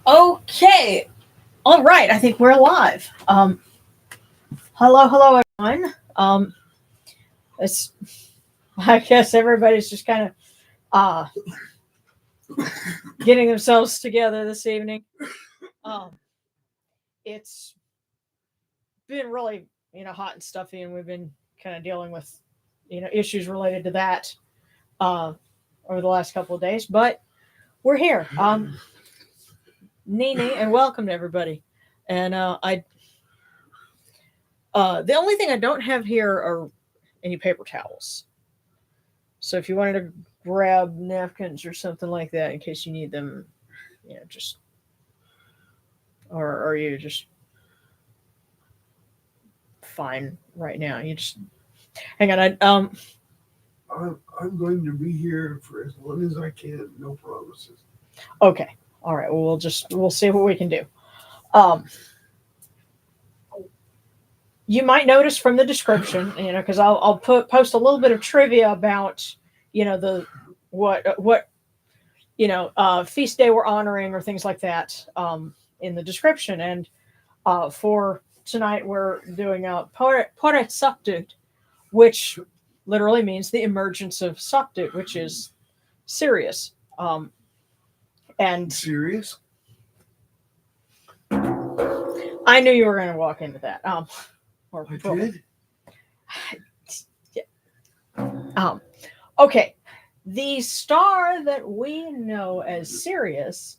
Okay. All right. I think we're live. Hello, everyone. It's, I guess everybody's just kind of uh, getting themselves together this evening. Um, it's been really, hot and stuffy, and we've been kind of dealing with, issues related to that uh, over the last couple of days. But we're here. Nene, and welcome to everybody. And the only thing I don't have here are any paper towels. So if you wanted to grab napkins or something like that in case you need them, just or are you just fine right now? You just hang on. I'm going to be here for as long as I can. No promises. Okay. All right. Well, we'll see what we can do. Um, you might notice from the description, because I'll post a little bit of trivia about, the what feast day we're honoring or things like that in the description. And for tonight, we're doing a Poret Sopdut, which literally means the emergence of Sopdut, which is Sirius. And Serious? I knew you were going to walk into that. I did? Okay. The star that we know as Sirius,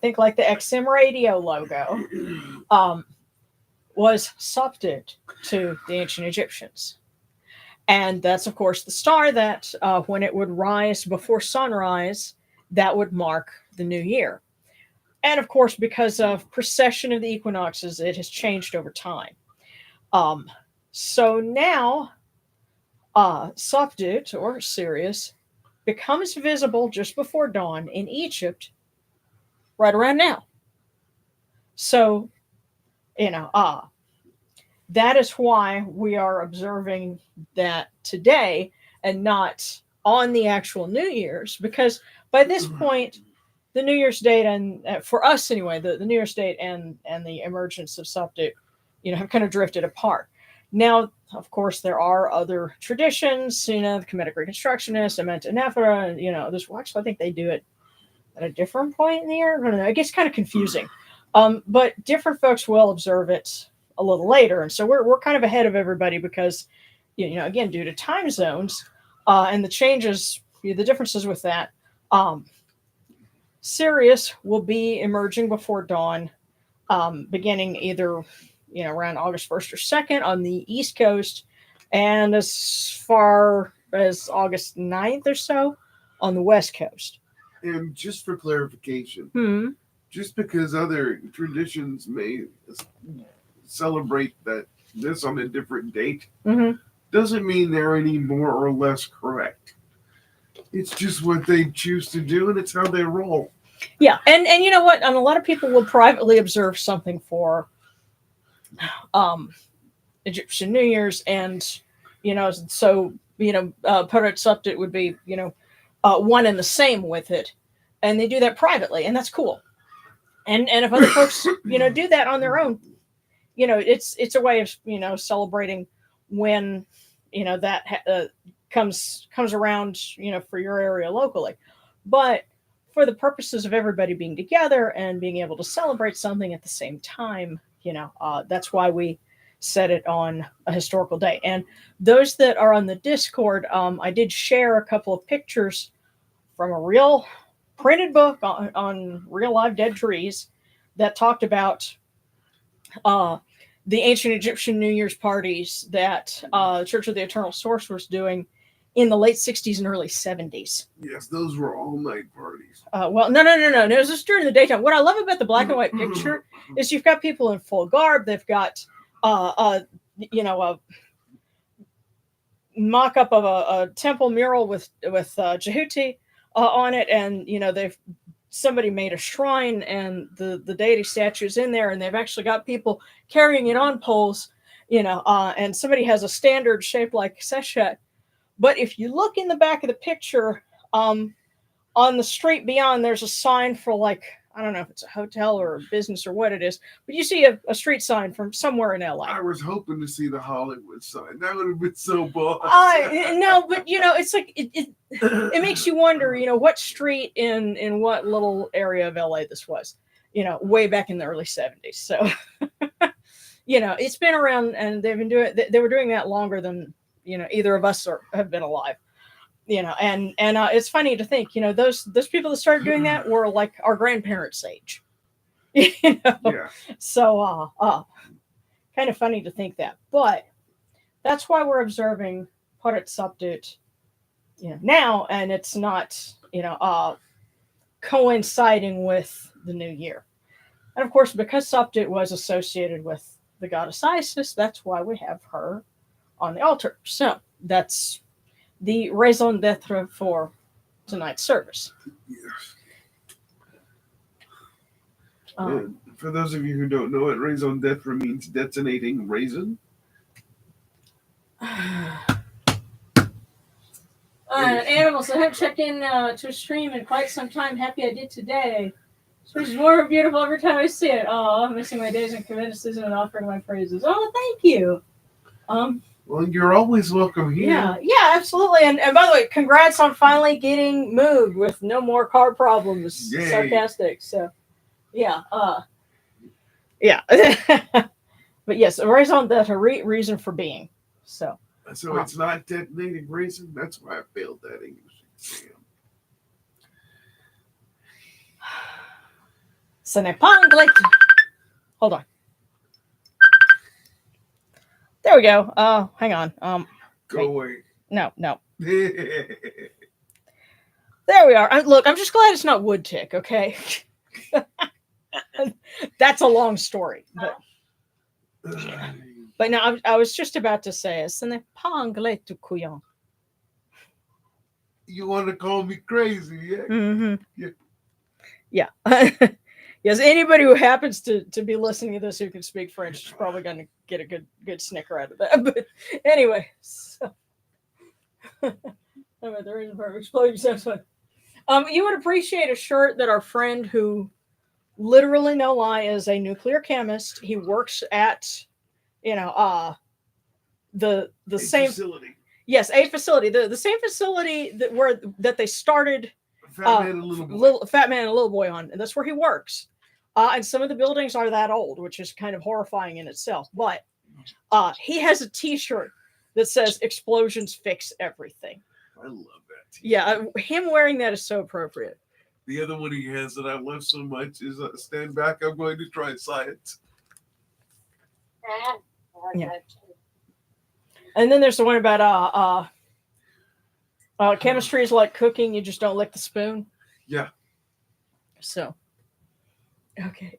think like the XM radio logo, was Sopdut to the ancient Egyptians. And that's, of course, the star that when it would rise before sunrise, that would mark the new year. And, of course, because of precession of the equinoxes, it has changed over time. So now, Sopdut, or Sirius, becomes visible just before dawn in Egypt right around now. So, that is why we are observing that today and not on the actual New Year's, because by this point, the New Year's date and for us anyway, the New Year's date and the emergence of Sopdut, have kind of drifted apart. Now, of course, there are other traditions, the Kemetic Reconstructionists, Ament Nephra, this. Well, actually, I think they do it at a different point in the year. I don't know. It gets kind of confusing. But different folks will observe it a little later, and so we're kind of ahead of everybody because, again, due to time zones and the changes, the differences with that. Sirius will be emerging before dawn, beginning either around August 1st or 2nd on the East Coast, and as far as August 9th or so on the West Coast. And just for clarification, Hmm. just because other traditions may celebrate this on a different date, Mm-hmm. doesn't mean they're any more or less correct. It's just what they choose to do, and it's how they roll. Yeah, and you know what? And a lot of people will privately observe something for Egyptian New Year's, and so Poret Sopdut would be one and the same with it, and they do that privately, and that's cool. And if other folks do that on their own, it's a way of celebrating when that comes around for your area locally, but for the purposes of everybody being together and being able to celebrate something at the same time, that's why we set it on a historical day. And those that are on the Discord, I did share a couple of pictures from a real printed book on real live dead trees that talked about the ancient Egyptian New Year's parties that Church of the Eternal Source was doing in the late 60s and early 70s. Yes, those were all-night parties. Well, no. It was just during the daytime. What I love about the black and white picture is you've got people in full garb. They've got, a mock-up of a temple mural with Jehuti on it, and somebody made a shrine and the deity statue's in there, and they've actually got people carrying it on poles, and somebody has a standard shaped like Sechet. But if you look in the back of the picture, on the street beyond, there's a sign for I don't know if it's a hotel or a business or what it is, but you see a street sign from somewhere in LA. I was hoping to see the Hollywood sign. That would have been so boss. No, but it's like it makes you wonder, what street in what little area of LA this was, way back in the early 70s. So, it's been around, and they were doing that longer than, either of us have been alive. And it's funny to think, those people that started doing that were like our grandparents' age. Yeah. So kind of funny to think that. But that's why we're observing Poret Sopdut, now, and it's not, coinciding with the new year. And of course, because Sopdut was associated with the goddess Isis, that's why we have her on the altar. So that's the raison d'etre for tonight's service. Yes. Um, For those of you who don't know it, raison d'etre means detonating raisin. Animals, I haven't checked in to a stream in quite some time. Happy I did today. It's more beautiful every time I see it. Oh, I'm missing my days in convention and offering my praises. Oh, thank you. Well, you're always welcome here. Yeah, absolutely. And by the way, congrats on finally getting moved with no more car problems. Yay. Sarcastic. So, yeah. Yeah. But yes, raison d'etre, reason for being. So it's not detonating raisin. That's why I failed that English exam. Ce n'est pas anglais. Hold on. There we go. Hang on. Go away. No. There we are. Look, I'm just glad it's not wood tick, okay? That's a long story. But no, I was just about to say, ce n'est pas anglais tout couillon. You want to call me crazy, yeah? Mm-hmm. Yeah. Yes, anybody who happens to be listening to this who can speak French is probably going to get a good snicker out of that. But anyway, so the reason for exploding sounds fun. You would appreciate a shirt that our friend, who literally, no lie, is a nuclear chemist. He works at, the same facility. Yes, a facility, the same facility that they started. Fat Man and Little Boy. Fat Man and Little Boy on. And that's where he works. And some of the buildings are that old, which is kind of horrifying in itself. But he has a T-shirt that says "Explosions fix everything." I love that T-shirt. Yeah, him wearing that is so appropriate. The other one he has that I love so much is "Stand Back, I'm going to try science." Yeah. And then there's the one about chemistry is like cooking; you just don't lick the spoon. Yeah. So. Okay.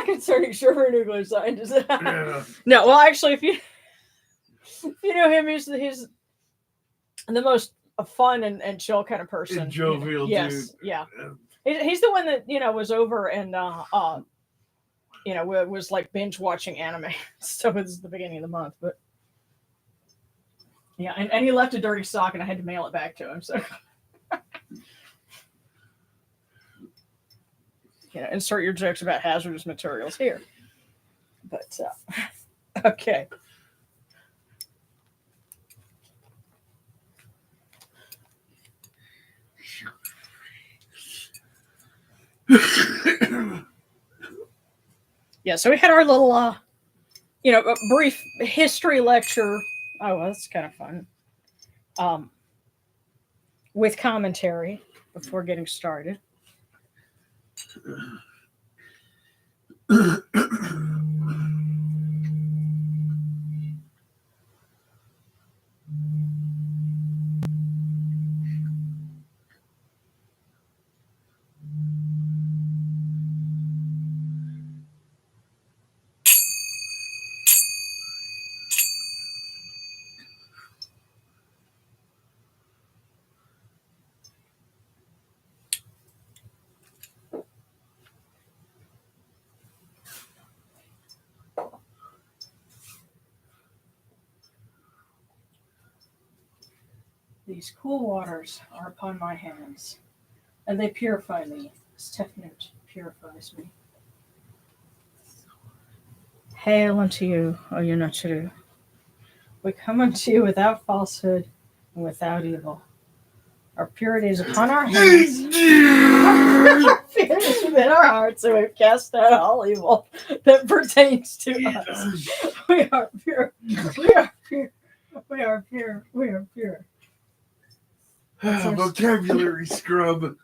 Concerning sugar nuclear scientists. Yeah. No, well, actually, if you know him, he's the most fun and chill kind of person. And jovial, yes, dude. Yeah. He's the one that was over and was like binge watching anime. So it's the beginning of the month, but yeah, and he left a dirty sock, and I had to mail it back to him. So. Insert your jokes about hazardous materials here. But, okay. Yeah, so we had our little, a brief history lecture. Oh, well, that's kind of fun. With commentary before getting started. These cool waters are upon my hands. and they purify me. This Tefnut purifies me. Hail unto you, O Yunachuru. We come unto you without falsehood and without evil. Our purity is upon our hands. Our fear is within our hearts, and we've cast out all evil that pertains to us. We are pure. We are pure. We are pure. We are pure. Vocabulary scrub.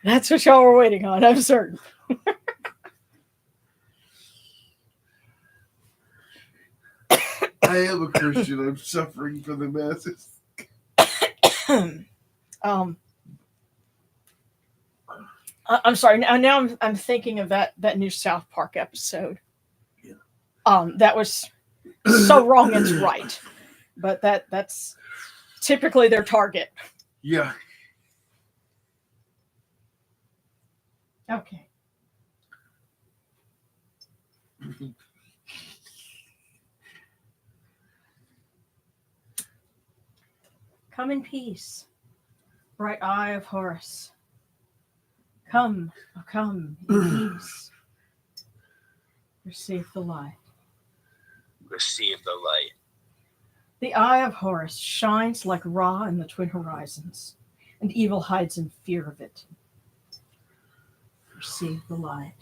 That's what y'all were waiting on, I'm certain. I am a Christian. I'm suffering for the masses. I'm sorry. Now I'm thinking of that new South Park episode. Yeah. That was so wrong it's right, but that's typically their target. Yeah. Okay. Come in peace, bright eye of Horus. Come, oh come in peace. Receive the light. Receive the light. The eye of Horus shines like Ra in the twin horizons, and evil hides in fear of it. Receive the light.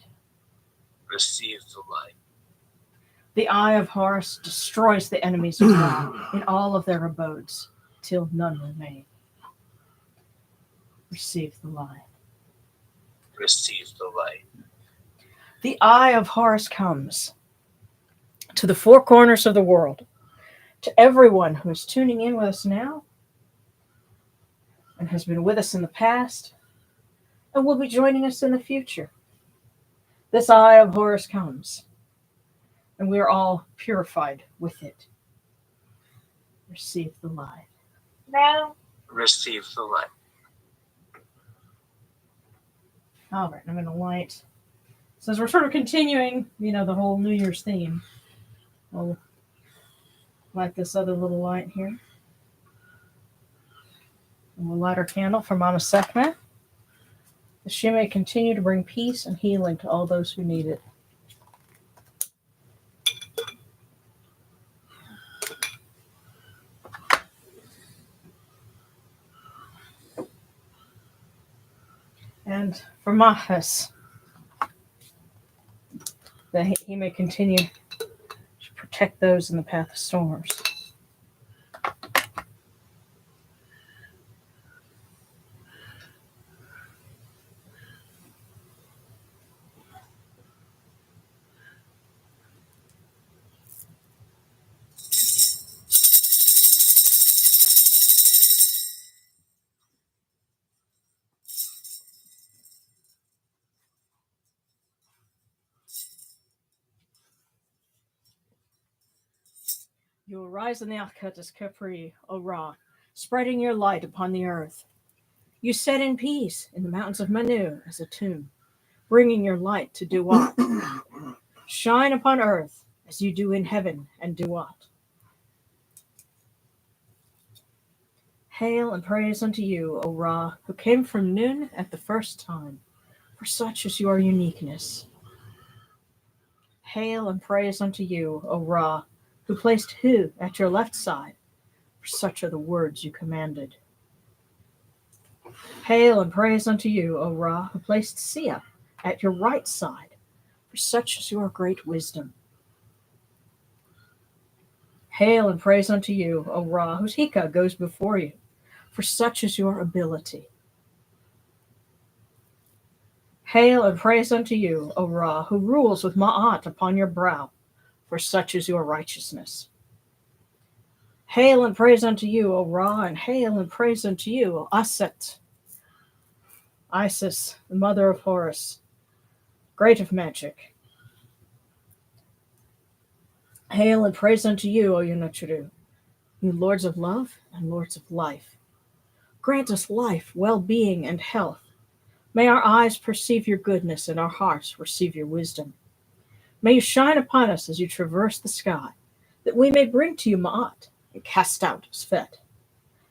Receive the light. The eye of Horus destroys the enemies of Ra in all of their abodes, till none remain. Receive the light. Receive the light. The eye of Horus comes to the four corners of the world, to everyone who is tuning in with us now, and has been with us in the past, and will be joining us in the future. This eye of Horus comes, and we are all purified with it. Receive the light. Now. Receive the light. All right, I'm going to light. Since we're sort of continuing, the whole New Year's theme, I'll light this other little light here. And we'll light our candle for Mama Sekhmet, that she may continue to bring peace and healing to all those who need it. And for Mahas, that he may continue to protect those in the path of storms. You arise in the Akhat as Khepri, O Ra, spreading your light upon the earth. You set in peace in the mountains of Manu as a tomb, bringing your light to Duat. Shine upon earth as you do in heaven and Duat. Hail and praise unto you, O Ra, who came from Nun at the first time, for such is your uniqueness. Hail and praise unto you, O Ra, who placed Hu at your left side, for such are the words you commanded. Hail and praise unto you, O Ra, who placed Sia at your right side, for such is your great wisdom. Hail and praise unto you, O Ra, whose Hika goes before you, for such is your ability. Hail and praise unto you, O Ra, who rules with Ma'at upon your brow, for such is your righteousness. Hail and praise unto you, O Ra, and hail and praise unto you, O Aset, Isis, the mother of Horus, great of magic. Hail and praise unto you, O Yunachuru, you lords of love and lords of life, Grant us life, well-being, and health. May our eyes perceive your goodness and our hearts receive your wisdom. May you shine upon us as you traverse the sky, that we may bring to you Ma'at and cast out Svet.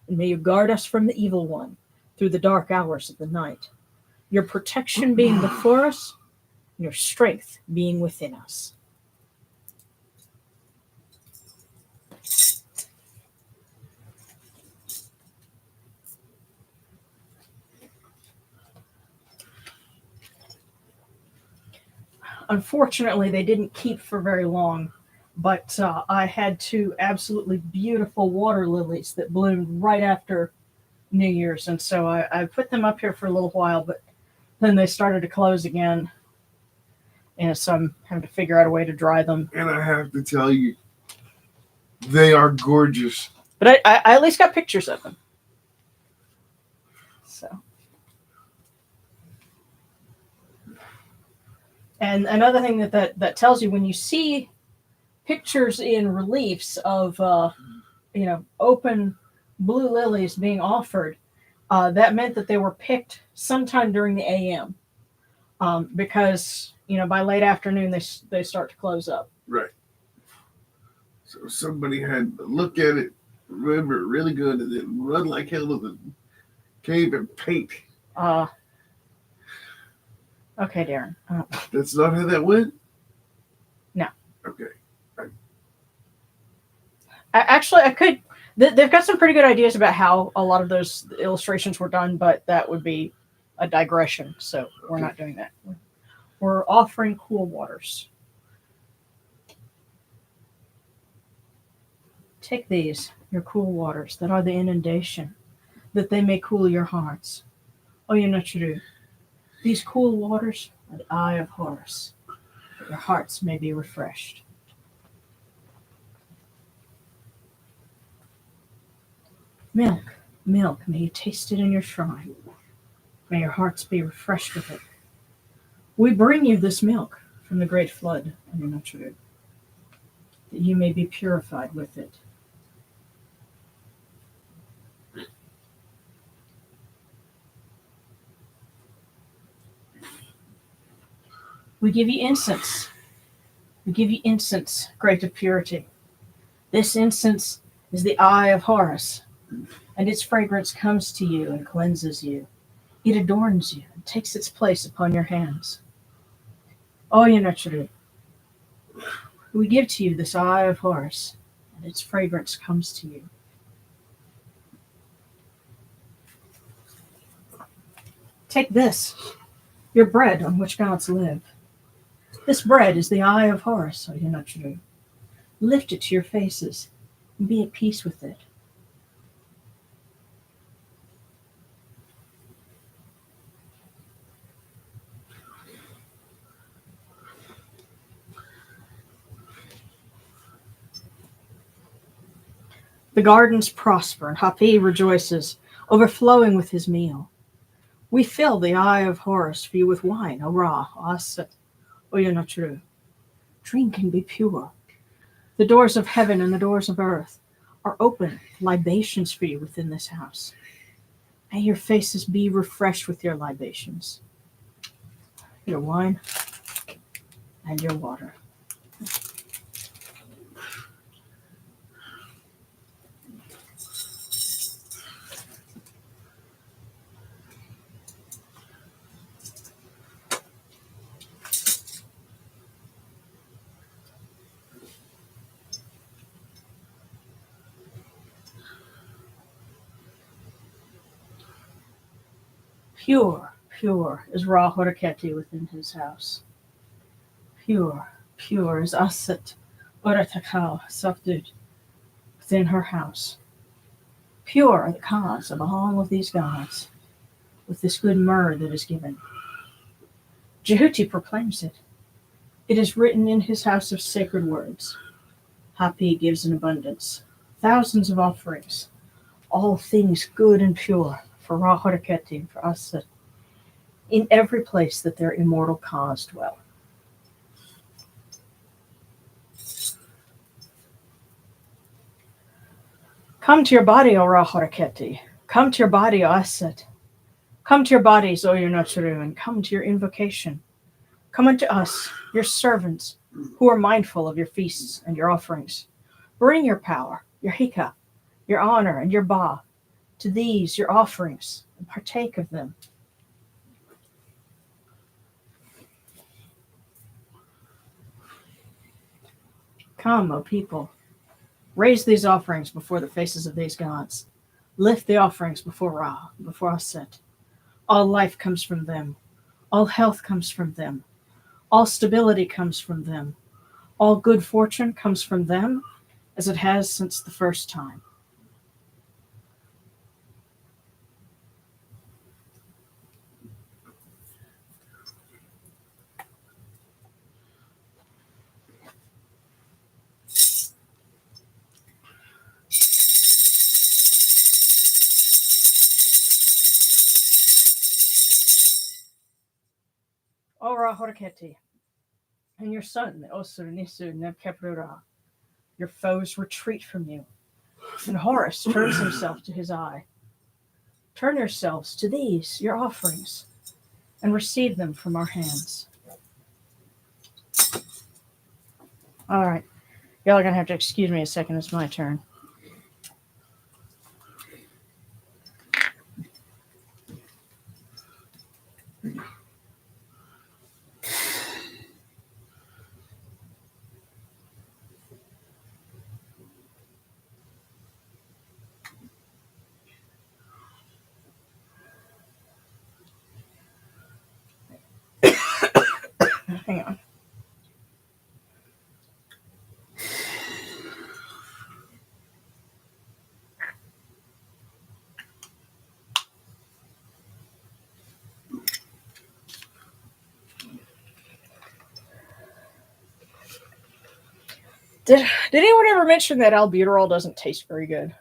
And may you guard us from the evil one through the dark hours of the night, your protection being before us, and your strength being within us. Unfortunately, they didn't keep for very long, but I had two absolutely beautiful water lilies that bloomed right after New Year's, and so I put them up here for a little while, but then they started to close again, and so I'm having to figure out a way to dry them. And I have to tell you, they are gorgeous. But I at least got pictures of them. So. And another thing that tells you, when you see pictures in reliefs of open blue lilies being offered, that meant that they were picked sometime during the AM, because by late afternoon they start to close up. Right. So somebody had to look at it, remember it really good, and then run like hell to the cave and paint. Okay, Darren. That's not how that went? No. Okay. I could. They've got some pretty good ideas about how a lot of those illustrations were done, but that would be a digression, so we're not doing that. We're offering cool waters. Take these, your cool waters, that are the inundation, that they may cool your hearts. Oh, you know true. These cool waters are the eye of Horus, that your hearts may be refreshed. Milk, milk, may you taste it in your shrine. May your hearts be refreshed with it. We bring you this milk from the great flood, and you know true, that you may be purified with it. We give you incense. We give you incense, great of purity. This incense is the eye of Horus, and its fragrance comes to you and cleanses you. It adorns you and takes its place upon your hands. Oh, Yenachru, we give to you this eye of Horus, and its fragrance comes to you. Take this, your bread on which gods live. This bread is the eye of Horus, O Yenachru. Lift it to your faces and be at peace with it. The gardens prosper, and Hapi rejoices, overflowing with his meal. We fill the eye of Horus for you with wine, O Ra, Aset, O Yenachru. Drink and be pure. The doors of heaven and the doors of earth are open, libations for you within this house. May your faces be refreshed with your libations, your wine, and your water. Pure, pure is Ra Horaketi within his house. Pure, pure is Aset Oratakal Sopdut within her house. Pure are the cause of all of these gods, with this good myrrh that is given. Jehuti proclaims it. It is written in his house of sacred words. Hapi gives in abundance, thousands of offerings, all things good and pure, for Ra Horaketi and for Aset, in every place that their immortal cause dwell. Come to your body, O Ra Horaketi. Come to your body, O Aset. Come to your bodies, O your Naturu, and come to your invocation. Come unto us, your servants, who are mindful of your feasts and your offerings. Bring your power, your hika, your honor, and your ba to these, your offerings, and partake of them. Come, O people, raise these offerings before the faces of these gods. Lift the offerings before Ra, before Aset. All life comes from them. All health comes from them. All stability comes from them. All good fortune comes from them, as it has since the first time. Ora Horaketi, and your son, the Osur Nisu Nebkeprura, your foes retreat from you. And Horus turns himself to his eye. Turn yourselves to these, your offerings, and receive them from our hands. All right. Y'all are going to have to excuse me a second. It's my turn. Hang on. Did anyone ever mention that albuterol doesn't taste very good?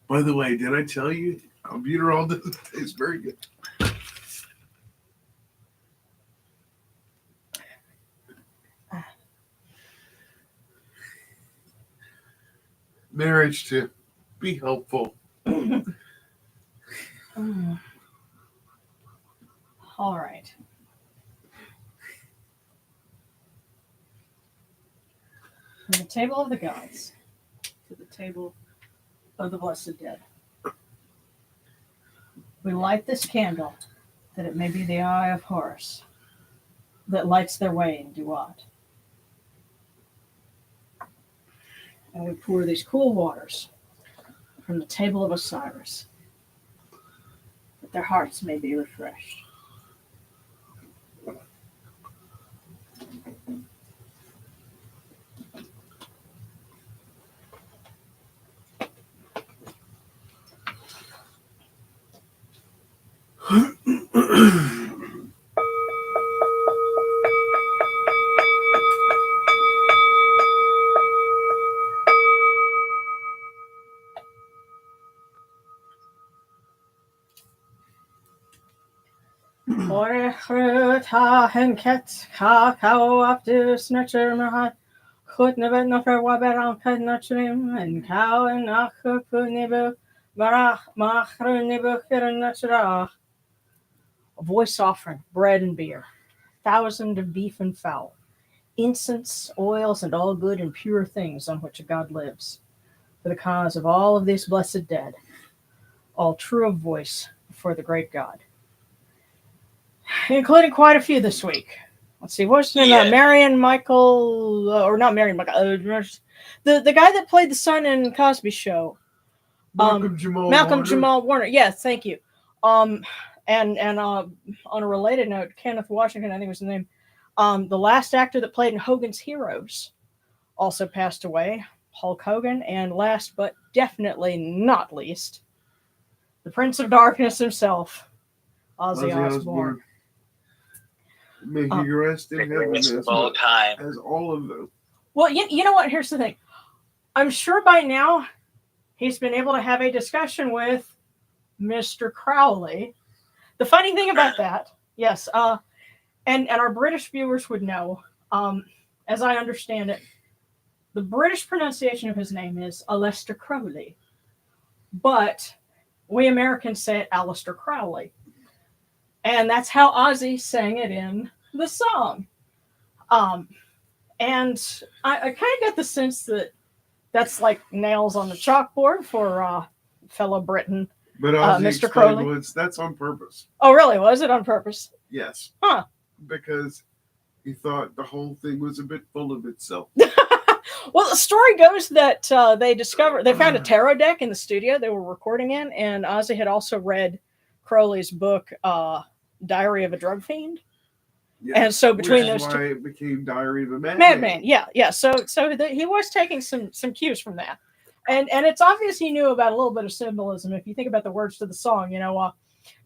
By the way, did I tell you albuterol doesn't taste very good? Marriage to be helpful. All right. From the table of the gods to the table of the blessed dead. We light this candle that it may be the eye of Horus that lights their way in Duat. And we pour these cool waters from the table of Osiris that their hearts may be refreshed. Poret Ronpet Kakao Aptus Nurture Mahat Chut Nebet Nofer Waber Ronpet Nurturim and Cow and Achu Nibu Barach Machru Nibu Kirin Nurturach. A voice offering, bread and beer, 1,000 of beef and fowl, incense, oils, and all good and pure things on which a god lives, for the cause of all of these blessed dead, all true of voice before the great God. Including quite a few this week. Let's see, what's his name? Marion Michael, or not Marion Michael, the guy that played the son in Cosby Show. Malcolm Jamal Warner. Yes, thank you. And on a related note, Kenneth Washington, I think was the name. The last actor that played in Hogan's Heroes also passed away, Hulk Hogan. And last but definitely not least, the Prince of Darkness himself, Ozzy Osbourne. May he rest in heaven as all of them. Well, you know what? Here's the thing. I'm sure by now he's been able to have a discussion with Mr. Crowley. The funny thing about that, yes, and our British viewers would know, as I understand it, the British pronunciation of his name is Aleister Crowley. But we Americans say it Aleister Crowley. And that's how Ozzy sang it in the song. And I kind of get the sense that that's like nails on the chalkboard for fellow Briton, But Ozzy Mr. explained Crowley. that's on purpose. Oh, really? Was it on purpose? Yes. Huh. Because he thought the whole thing was a bit full of itself. Well, the story goes that they found a tarot deck in the studio they were recording in, and Ozzy had also read Crowley's book, Diary of a Drug Fiend. Yeah. And so between Which is those why two, it became Diary of a Madman, yeah. So he was taking some cues from that, and it's obvious he knew about a little bit of symbolism. If you think about the words to the song,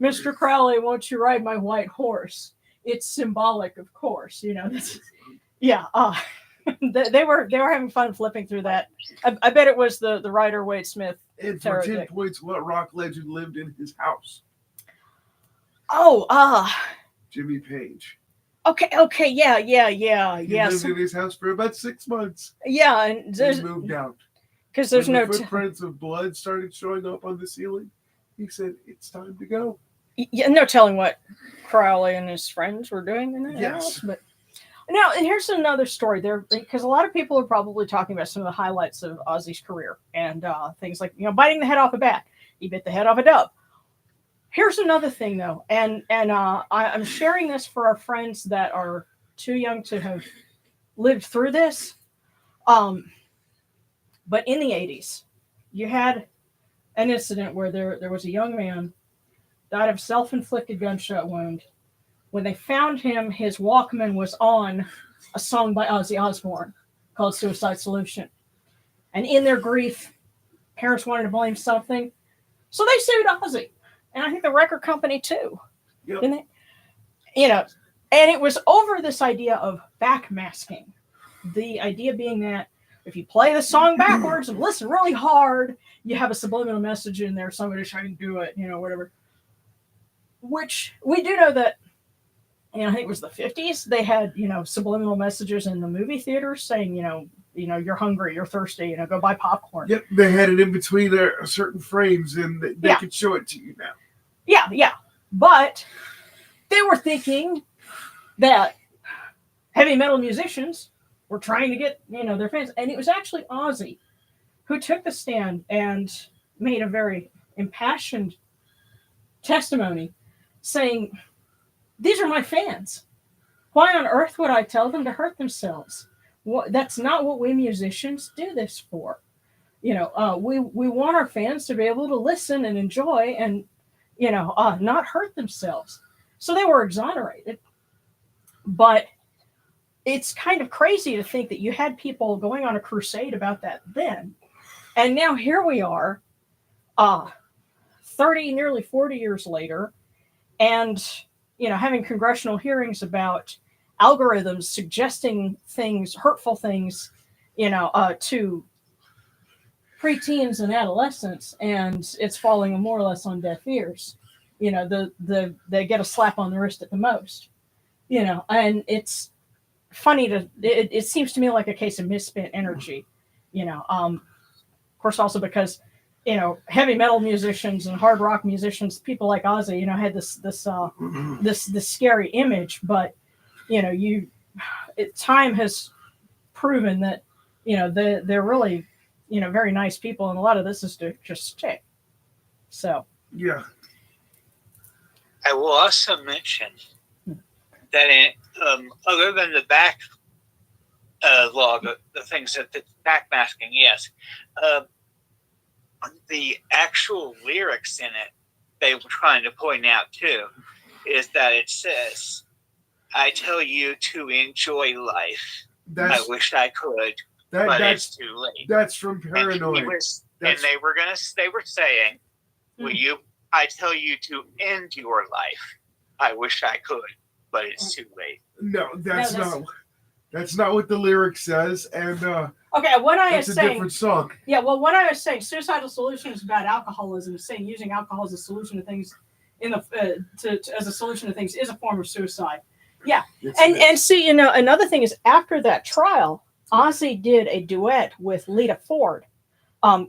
Mr. Crowley, won't you ride my white horse? It's symbolic, of course. Yeah. They were having fun flipping through that. I bet it was the writer Wade Smith. And for tarot 10 deck. points, what rock legend lived in his house? Oh, Jimmy Page. okay, yeah. He lived in his house for about 6 months. Yeah, and He moved out. because there's When no the footprints of blood started showing up on the ceiling, he said, "It's time to go." no telling what Crowley and his friends were doing in that Yes. house. But now, and here's another story there, because a lot of people are probably talking about some of the highlights of Ozzy's career and things like biting the head off a bat. He bit the head off a dove. Here's another thing, though, and I'm sharing this for our friends that are too young to have lived through this. But in the 80s, you had an incident where there was a young man died of self-inflicted gunshot wound. When they found him, his Walkman was on a song by Ozzy Osbourne called "Suicide Solution," and in their grief, parents wanted to blame something, so they sued Ozzy. And I think the record company too. Yep. Didn't they? And it was over this idea of backmasking. The idea being that if you play the song backwards and listen really hard, you have a subliminal message in there. Somebody's trying to do it, whatever. Which we do know that, I think it was the 50s, they had, subliminal messages in the movie theaters saying, you're hungry, you're thirsty, go buy popcorn. Yep, they had it in between certain frames, and they could show it to you now. Yeah. But they were thinking that heavy metal musicians were trying to get, their fans. And it was actually Ozzy who took the stand and made a very impassioned testimony saying, these are my fans. Why on earth would I tell them to hurt themselves? That's not what we musicians do this for. We want our fans to be able to listen and enjoy and not hurt themselves. So they were exonerated. But it's kind of crazy to think that you had people going on a crusade about that then. And now here we are, 30, nearly 40 years later, and, having congressional hearings about algorithms suggesting things, hurtful things, to preteens and adolescents, and it's falling more or less on deaf ears. They get a slap on the wrist at the most, and it's funny it seems to me like a case of misspent energy, of course, also because, heavy metal musicians and hard rock musicians, people like Ozzy, had this scary image, but, time has proven that, they're really, very nice people, and a lot of this is to just stick. So. Yeah. I will also mention that other than the back log, the things that the backmasking, yes, the actual lyrics in it, they were trying to point out too, is that it says, "I tell you to enjoy life. I wish I could, but it's too late." That's from Paranoid. And they were saying, I tell you to end your life. I wish I could, but it's too late. No, that's not what the lyric says. And okay, what I was that's a saying, different song. Yeah, well, what I was saying, suicidal solution is about alcoholism. Saying using alcohol as a solution to things as a solution to things is a form of suicide. Yeah, and see, another thing is after that trial, Ozzy did a duet with Lita Ford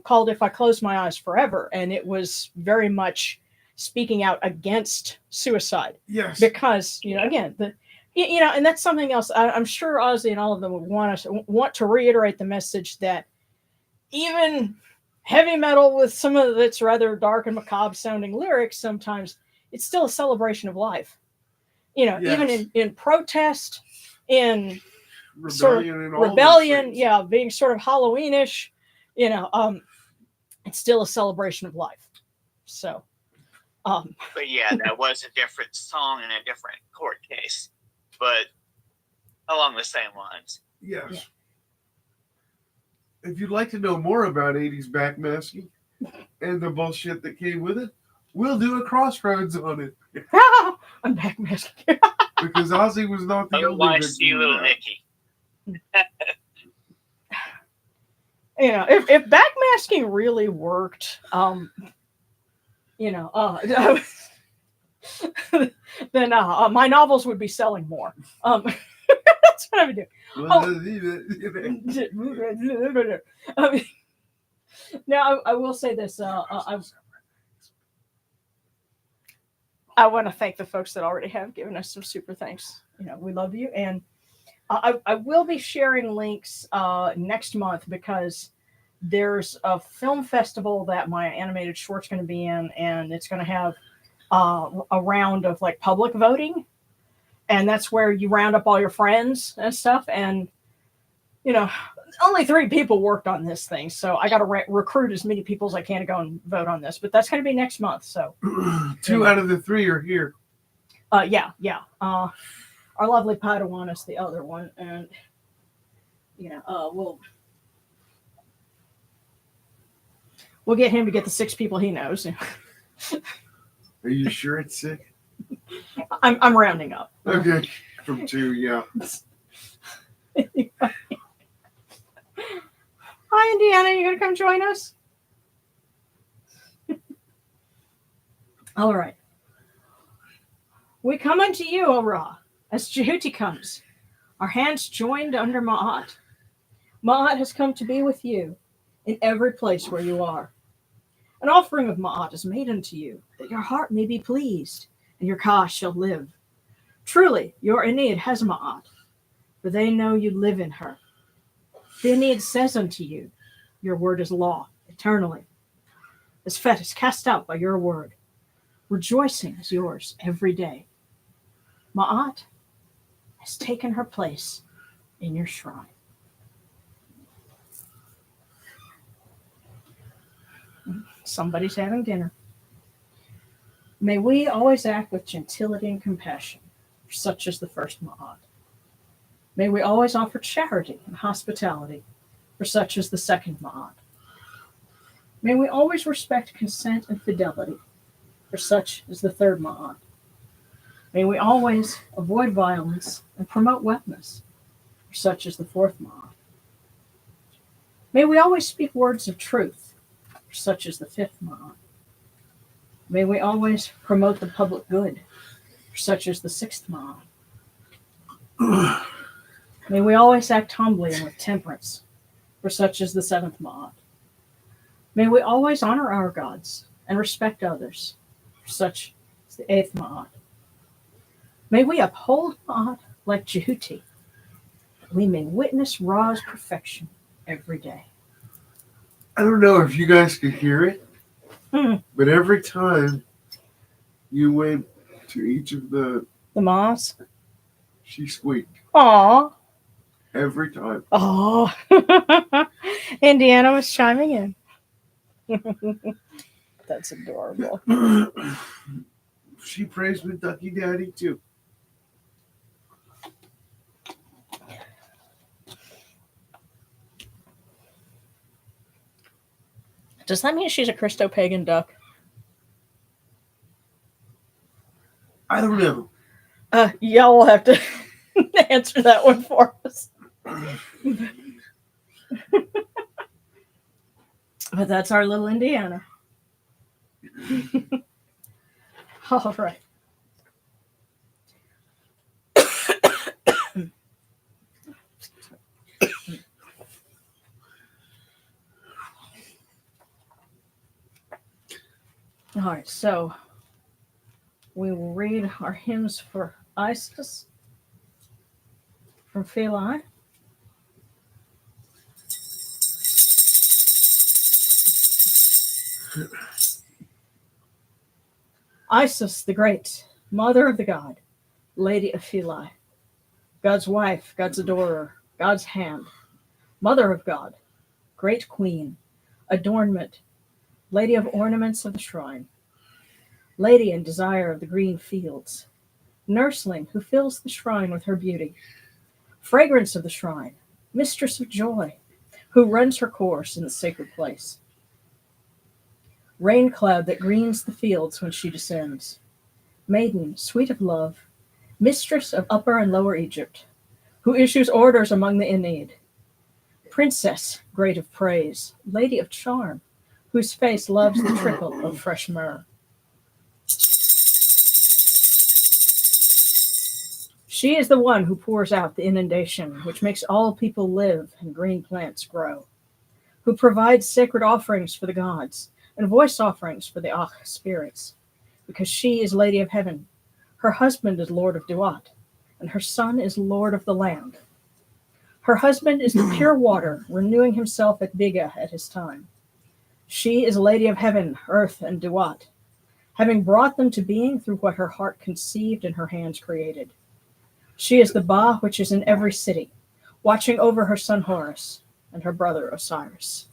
called "If I Close My Eyes Forever," and it was very much speaking out against suicide. Yes. Because again, and that's something else. I'm sure Ozzy and all of them would want to reiterate the message that even heavy metal with some of its rather dark and macabre sounding lyrics, sometimes it's still a celebration of life. Yes. Even in protest, in Rebellion, sort of and all rebellion, those things. being sort of Halloweenish, it's still a celebration of life. So, but yeah, that was a different song in a different court case, but along the same lines. Yes. Yeah. If you'd like to know more about 80s backmasking and the bullshit that came with it, we'll do a crossroads on it. I'm backmasking. Because Ozzy was not the only Otherwise, see victim little of that. Nicky. If backmasking really worked, then my novels would be selling more. That's what I would do. Now, I will say this. I want to thank the folks that already have given us some super thanks. We love you. And I will be sharing links next month because there's a film festival that my animated short's going to be in, and it's going to have a round of like public voting. And that's where you round up all your friends and stuff. And, only 3 people worked on this thing. So I got to recruit as many people as I can to go and vote on this. But that's going to be next month. So 2 out of the 3 are here. Yeah. Our lovely Padawan is the other one. And, we'll get him to get the 6 people he knows. Are you sure it's 6? I'm rounding up. Okay. From 2, yeah. Hi, Indiana. You gonna come join us? All right. We come unto you, O Ra, as Jehuti comes, our hands joined under Ma'at. Ma'at has come to be with you in every place where you are. An offering of Ma'at is made unto you, that your heart may be pleased, and your Ka shall live. Truly, your Aeneid has Ma'at, for they know you live in her. The Aeneid says unto you, your word is law, eternally. As Fet is cast out by your word, rejoicing is yours every day. Ma'at has taken her place in your shrine. Somebody's having dinner. May we always act with gentility and compassion, for such is the first Ma'at. May we always offer charity and hospitality, for such is the second Ma'at. May we always respect consent and fidelity, for such is the third Ma'at. May we always avoid violence and promote wetness, for such is the fourth Ma'at. May we always speak words of truth, for such is the fifth Ma'at. May we always promote the public good, for such is the sixth Ma'at. May we always act humbly and with temperance, for such is the seventh Ma'at. May we always honor our gods and respect others, for such is the eighth Ma'at. May we uphold Ma'at like Jehuti, that we may witness Ra's perfection every day. I don't know if you guys could hear it, but every time you went to each of the Ma'ats, she squeaked. Aw. Every time. Oh. Indiana was chiming in. That's adorable. She prays with Ducky Daddy too. Does that mean she's a Christo-pagan duck? I don't know. Y'all will have to answer that one for us. But that's our little Indiana. All right. All right, so we will read our hymns for Isis from Philae. Isis the Great, Mother of the God, Lady of Philae, God's wife, God's adorer, God's hand, Mother of God, Great Queen, Adornment, Lady of Ornaments of the Shrine, Lady and Desire of the Green Fields, Nursling who fills the shrine with her beauty, Fragrance of the Shrine, Mistress of Joy, who runs her course in the sacred place, Rain cloud that greens the fields when she descends, Maiden, sweet of love, Mistress of Upper and Lower Egypt, who issues orders among the in need, Princess, great of praise, Lady of charm, whose face loves the trickle of fresh myrrh. She is the one who pours out the inundation, which makes all people live and green plants grow, who provides sacred offerings for the gods and voice offerings for the Ach spirits, because she is Lady of Heaven. Her husband is Lord of Duat, and her son is Lord of the land. Her husband is the pure water, renewing himself at Biga at his time. She is Lady of Heaven, Earth, and Duat, having brought them to being through what her heart conceived and her hands created. She is the Ba which is in every city, watching over her son Horus and her brother Osiris.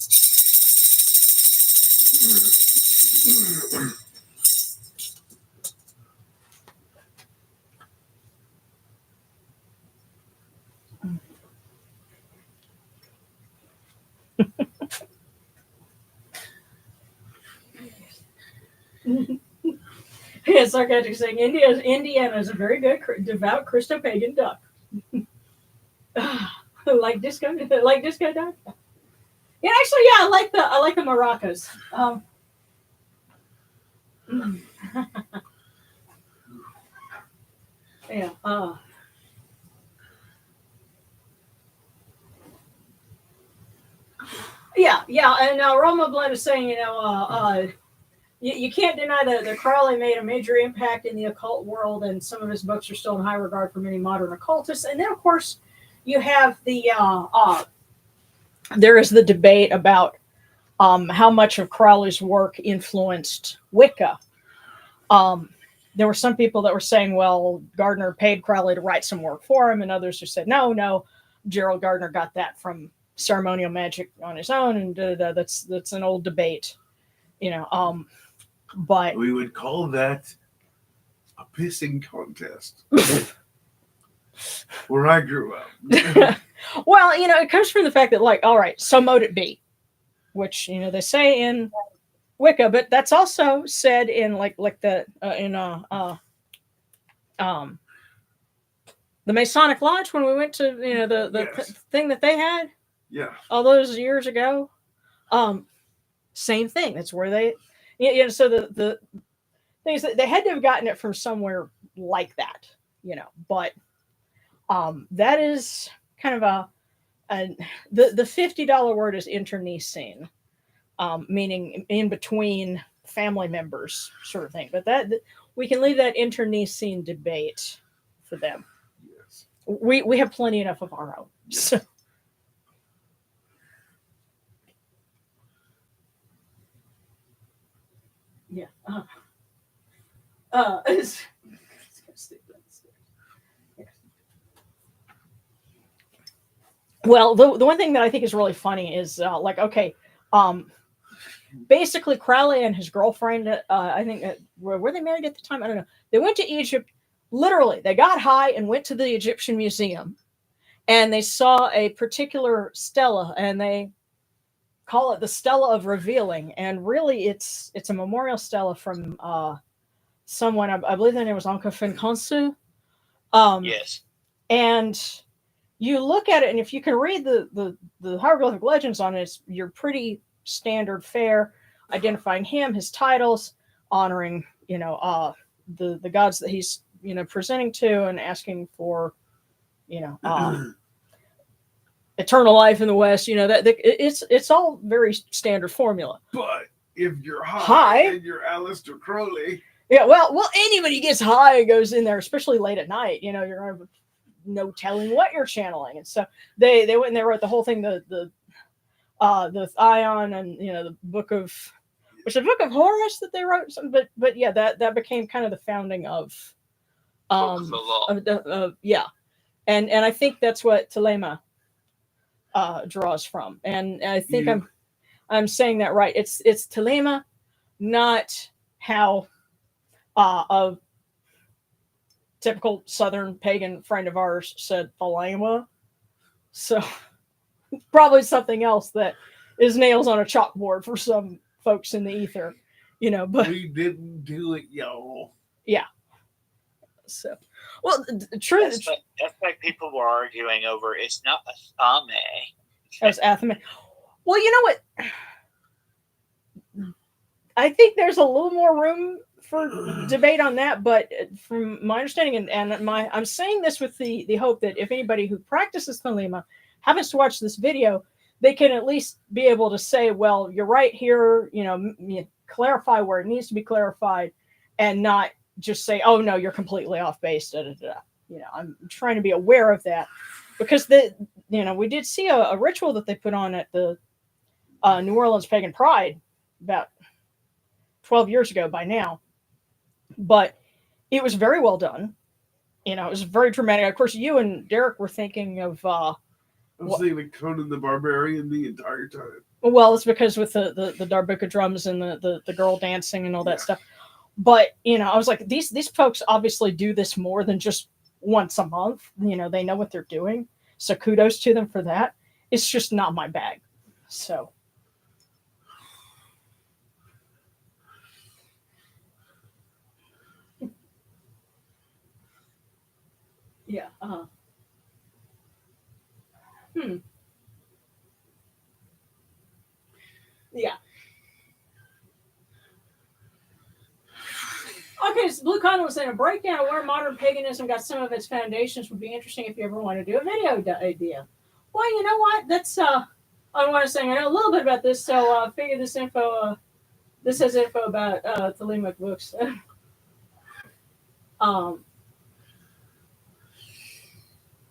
Yeah, sarcastic saying Indiana is a very good devout Christo-pagan duck. like disco duck. Yeah, actually, yeah, I like the maracas. Yeah. Yeah, and Roma Blood is saying, you can't deny that Crowley made a major impact in the occult world, and some of his books are still in high regard for many modern occultists. And then, of course, you have there is the debate about how much of Crowley's work influenced Wicca. There were some people that were saying, well, Gardner paid Crowley to write some work for him, and others who said, no, Gerald Gardner got that from ceremonial magic on his own, and that's an old debate, but we would call that a pissing contest. Where I grew up. Well, it comes from the fact that, like, all right, so mote it be, which they say in Wicca, but that's also said in the Masonic Lodge when we went to the Yes. thing that they had. Yeah. All those years ago. Same thing. That's where they, so the things that they had to have gotten it from somewhere like that, but that is kind of the $50 word is internecine, meaning in between family members sort of thing. But that we can leave that internecine debate for them. Yes. We have plenty enough of our own. Yes. So. Yeah. Well, the one thing that I think is really funny is basically Crowley and his girlfriend, I think were they married at the time? I don't know. They went to Egypt. Literally, they got high and went to the Egyptian museum, and they saw a particular stela, and they call it the Stela of Revealing. And really, it's a memorial stela from someone, I believe their name was Anka Finkonsu. Yes. And you look at it, and if you can read the hieroglyphic legends on it, you're pretty standard fare, identifying him, his titles, honoring, the gods that he's, presenting to, and asking for, eternal life in the West. That it's all very standard formula. But if you're High. and you're Aleister Crowley. Yeah, well, anybody gets high and goes in there, especially late at night. You know, you're no telling what you're channeling, and so they went and they wrote the whole thing, the Ion, and the book of, which is the book of Horus that they wrote, but yeah, that became kind of the founding of yeah, and I think that's what Thelema draws from, and I think I'm saying that right. It's Thelema, not how a typical Southern pagan friend of ours said Thelema. So probably something else that is nails on a chalkboard for some folks in the ether, but we didn't do it, y'all. Yeah. So, well, true. That's like people were arguing over. It's not Athame. It's Athame. Well, you know what? I think there's a little more room for debate on that, but from my understanding, and I'm saying this with the hope that if anybody who practices Thelema happens to watch this video, they can at least be able to say, well, you're right here, clarify where it needs to be clarified, and not just say, oh no, you're completely off base. Da, da, da. I'm trying to be aware of that, because we did see a ritual that they put on at the New Orleans Pagan Pride about 12 years ago by now, but it was very well done. It was very dramatic. Of course, you and Derek were thinking of I was thinking of Conan the Barbarian the entire time. Well, it's because with the darbuka drums and the girl dancing and all that stuff. But I was like, these folks obviously do this more than just once a month. They know what they're doing. So kudos to them for that. It's just not my bag. So yeah. Yeah. Okay, so Blue Condom was saying a breakdown of where modern paganism got some of its foundations would be interesting if you ever want to do a video idea. Well, you know what? That's I want to say I know a little bit about this, so figure this info. This has info about Thelemic books.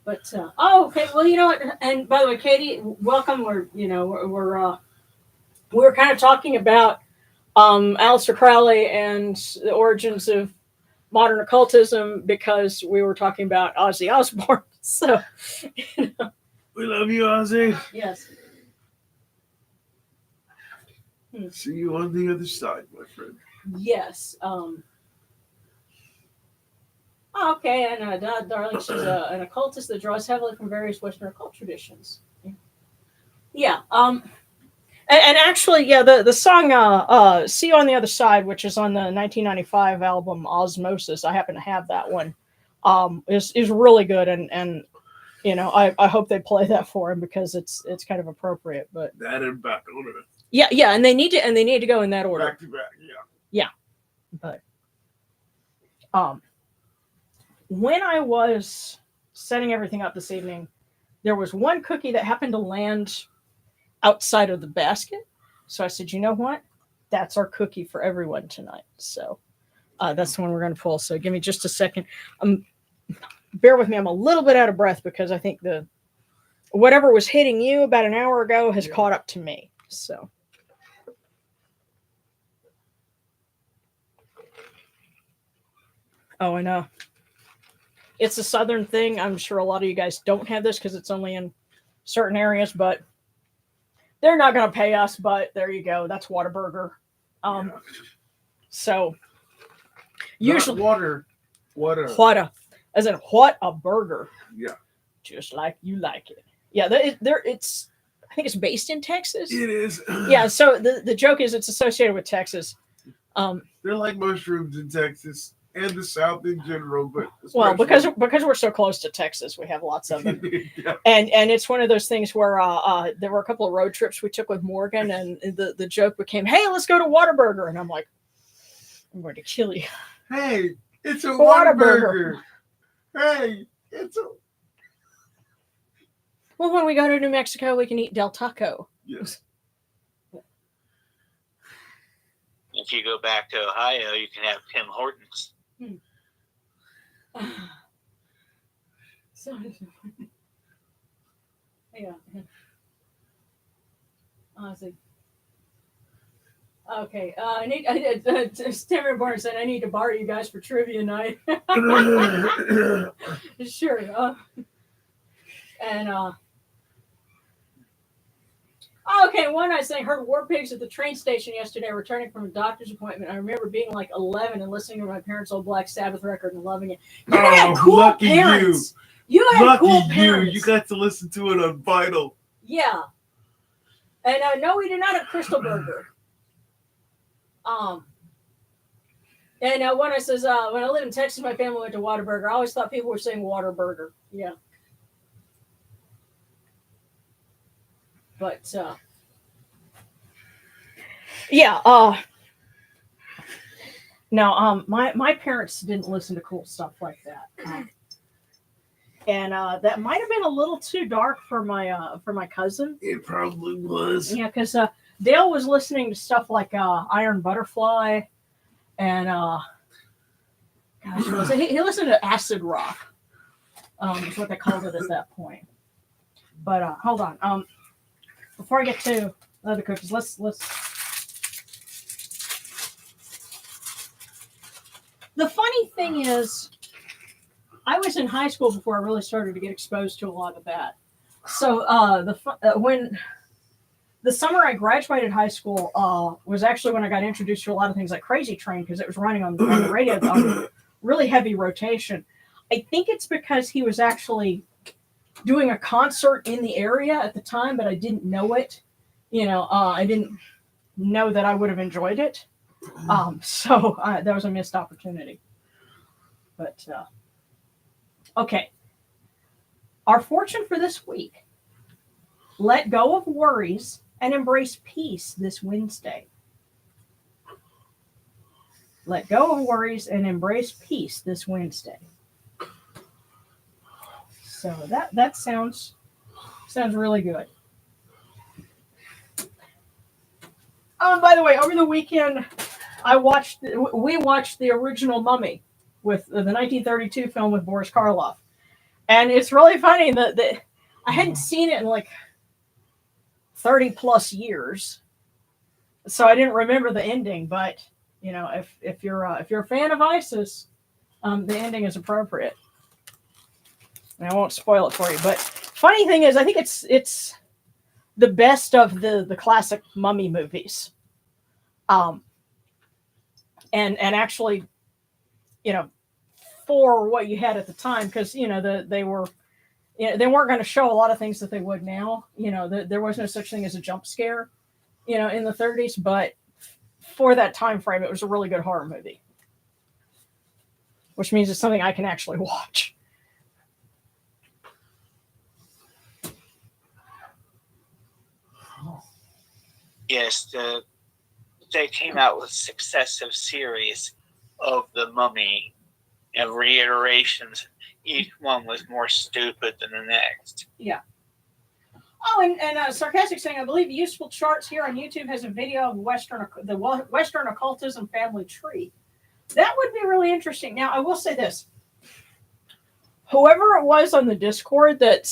But okay. Well, you know what? And by the way, Katie, welcome. We're kind of talking about Aleister Crowley and the origins of modern occultism because we were talking about Ozzy Osbourne. So, we love you, Ozzy. Yes. See you on the other side, my friend. Yes. Okay, and darling, she's an occultist that draws heavily from various Western occult traditions. Yeah. And actually, yeah, the song "See You on the Other Side," which is on the 1995 album Osmosis, I happen to have that one. Is really good, and I hope they play that for him because it's kind of appropriate. But that and back order. Yeah, and they need to go in that order. Back to back, yeah. But when I was setting everything up this evening, there was one cookie that happened to land outside of the basket. So I said, you know what? That's our cookie for everyone tonight. So that's the one we're going to pull. So give me just a second. Bear with me. I'm a little bit out of breath because I think whatever was hitting you about an hour ago has caught up to me. So. Oh, I know. It's a Southern thing. I'm sure a lot of you guys don't have this because it's only in certain areas, but they're not going to pay us. But there you go. That's Whataburger. So usually water. As in what a burger. Yeah. Just like you like it. Yeah. It's. I think it's based in Texas. It is. Yeah. So the joke is it's associated with Texas. They're like mushrooms in Texas. And the South in general, but because we're so close to Texas, we have lots of them. Yeah. And it's one of those things where there were a couple of road trips we took with Morgan, and the joke became, "Hey, let's go to Whataburger," and I'm like, "I'm going to kill you." Hey, it's a Whataburger. Hey, it's a. Well, when we go to New Mexico, we can eat Del Taco. Yes. If you go back to Ohio, you can have Tim Hortons. So, yeah. Honestly. Okay. Timmy Barnes said I need to borrow you guys for trivia night. Sure. Okay, one night I heard War Pigs at the train station yesterday, returning from a doctor's appointment. I remember being like 11 and listening to my parents' old Black Sabbath record and loving it. You had cool lucky parents. You had lucky cool parents. You got to listen to it on vinyl. Yeah. And no, we did not have Crystal Burger. And one I says, when I lived in Texas, my family went to Whataburger. I always thought people were saying Waterburger. Yeah. But no, my parents didn't listen to cool stuff like that. And that might have been a little too dark for my cousin. It probably was. Yeah, because Dale was listening to stuff like Iron Butterfly, and he listened to acid rock. Is what they called it at that point. But hold on. Before I get to other cookies, let's. The funny thing is, I was in high school before I really started to get exposed to a lot of that. So when the summer I graduated high school was actually when I got introduced to a lot of things like Crazy Train, because it was running on the radio on really heavy rotation. I think it's because he was actually doing a concert in the area at the time, but I didn't know it. I didn't know that I would have enjoyed it. So that was a missed opportunity. But okay. Our fortune for this week: let go of worries and embrace peace this Wednesday. Let go of worries and embrace peace this Wednesday. So that sounds really good. By the way, over the weekend, we watched the original Mummy with the 1932 film with Boris Karloff. And it's really funny that I hadn't seen it in like 30 plus years. So I didn't remember the ending, but if you're a fan of ISIS, the ending is appropriate. And I won't spoil it for you, but funny thing is I think it's the best of the classic Mummy movies. And actually, for what you had at the time, because they weren't going to show a lot of things that they would now. There was no such thing as a jump scare, in the 30s, but for that time frame, it was a really good horror movie, which means it's something I can actually watch. Yes, they came out with successive series of the Mummy and reiterations. Each one was more stupid than the next. Yeah. Oh, and Sarcastic saying, I believe Useful Charts here on YouTube has a video of the Western occultism family tree. That would be really interesting. Now, I will say this. Whoever it was on the Discord that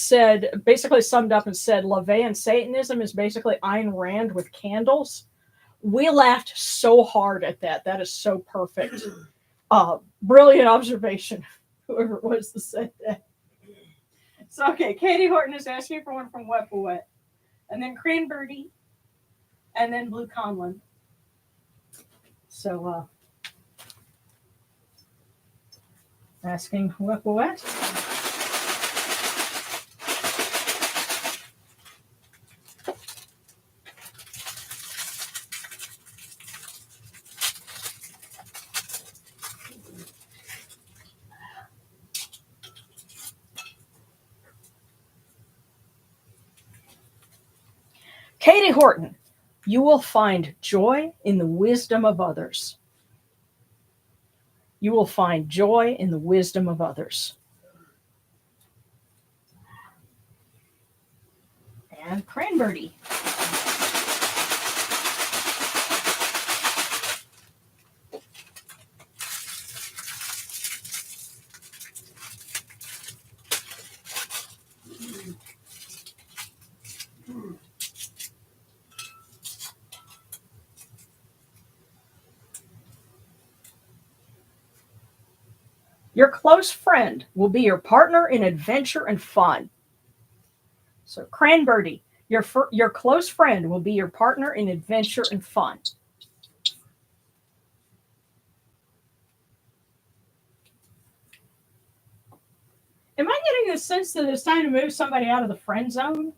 basically summed up and said LaVeyan Satanism is basically Ayn Rand with candles, we laughed so hard at that. That is so perfect. Brilliant observation, whoever it was that said that. So, okay, Katie Horton is asking for one from Wet Wet, and then Cranberry, and then Blue Conlon. So, asking Wet Wet. Katie Horton, you will find joy in the wisdom of others. You will find joy in the wisdom of others. And Cranberry. Your close friend will be your partner in adventure and fun. So Cranberry, your close friend will be your partner in adventure and fun. Am I getting the sense that it's time to move somebody out of the friend zone?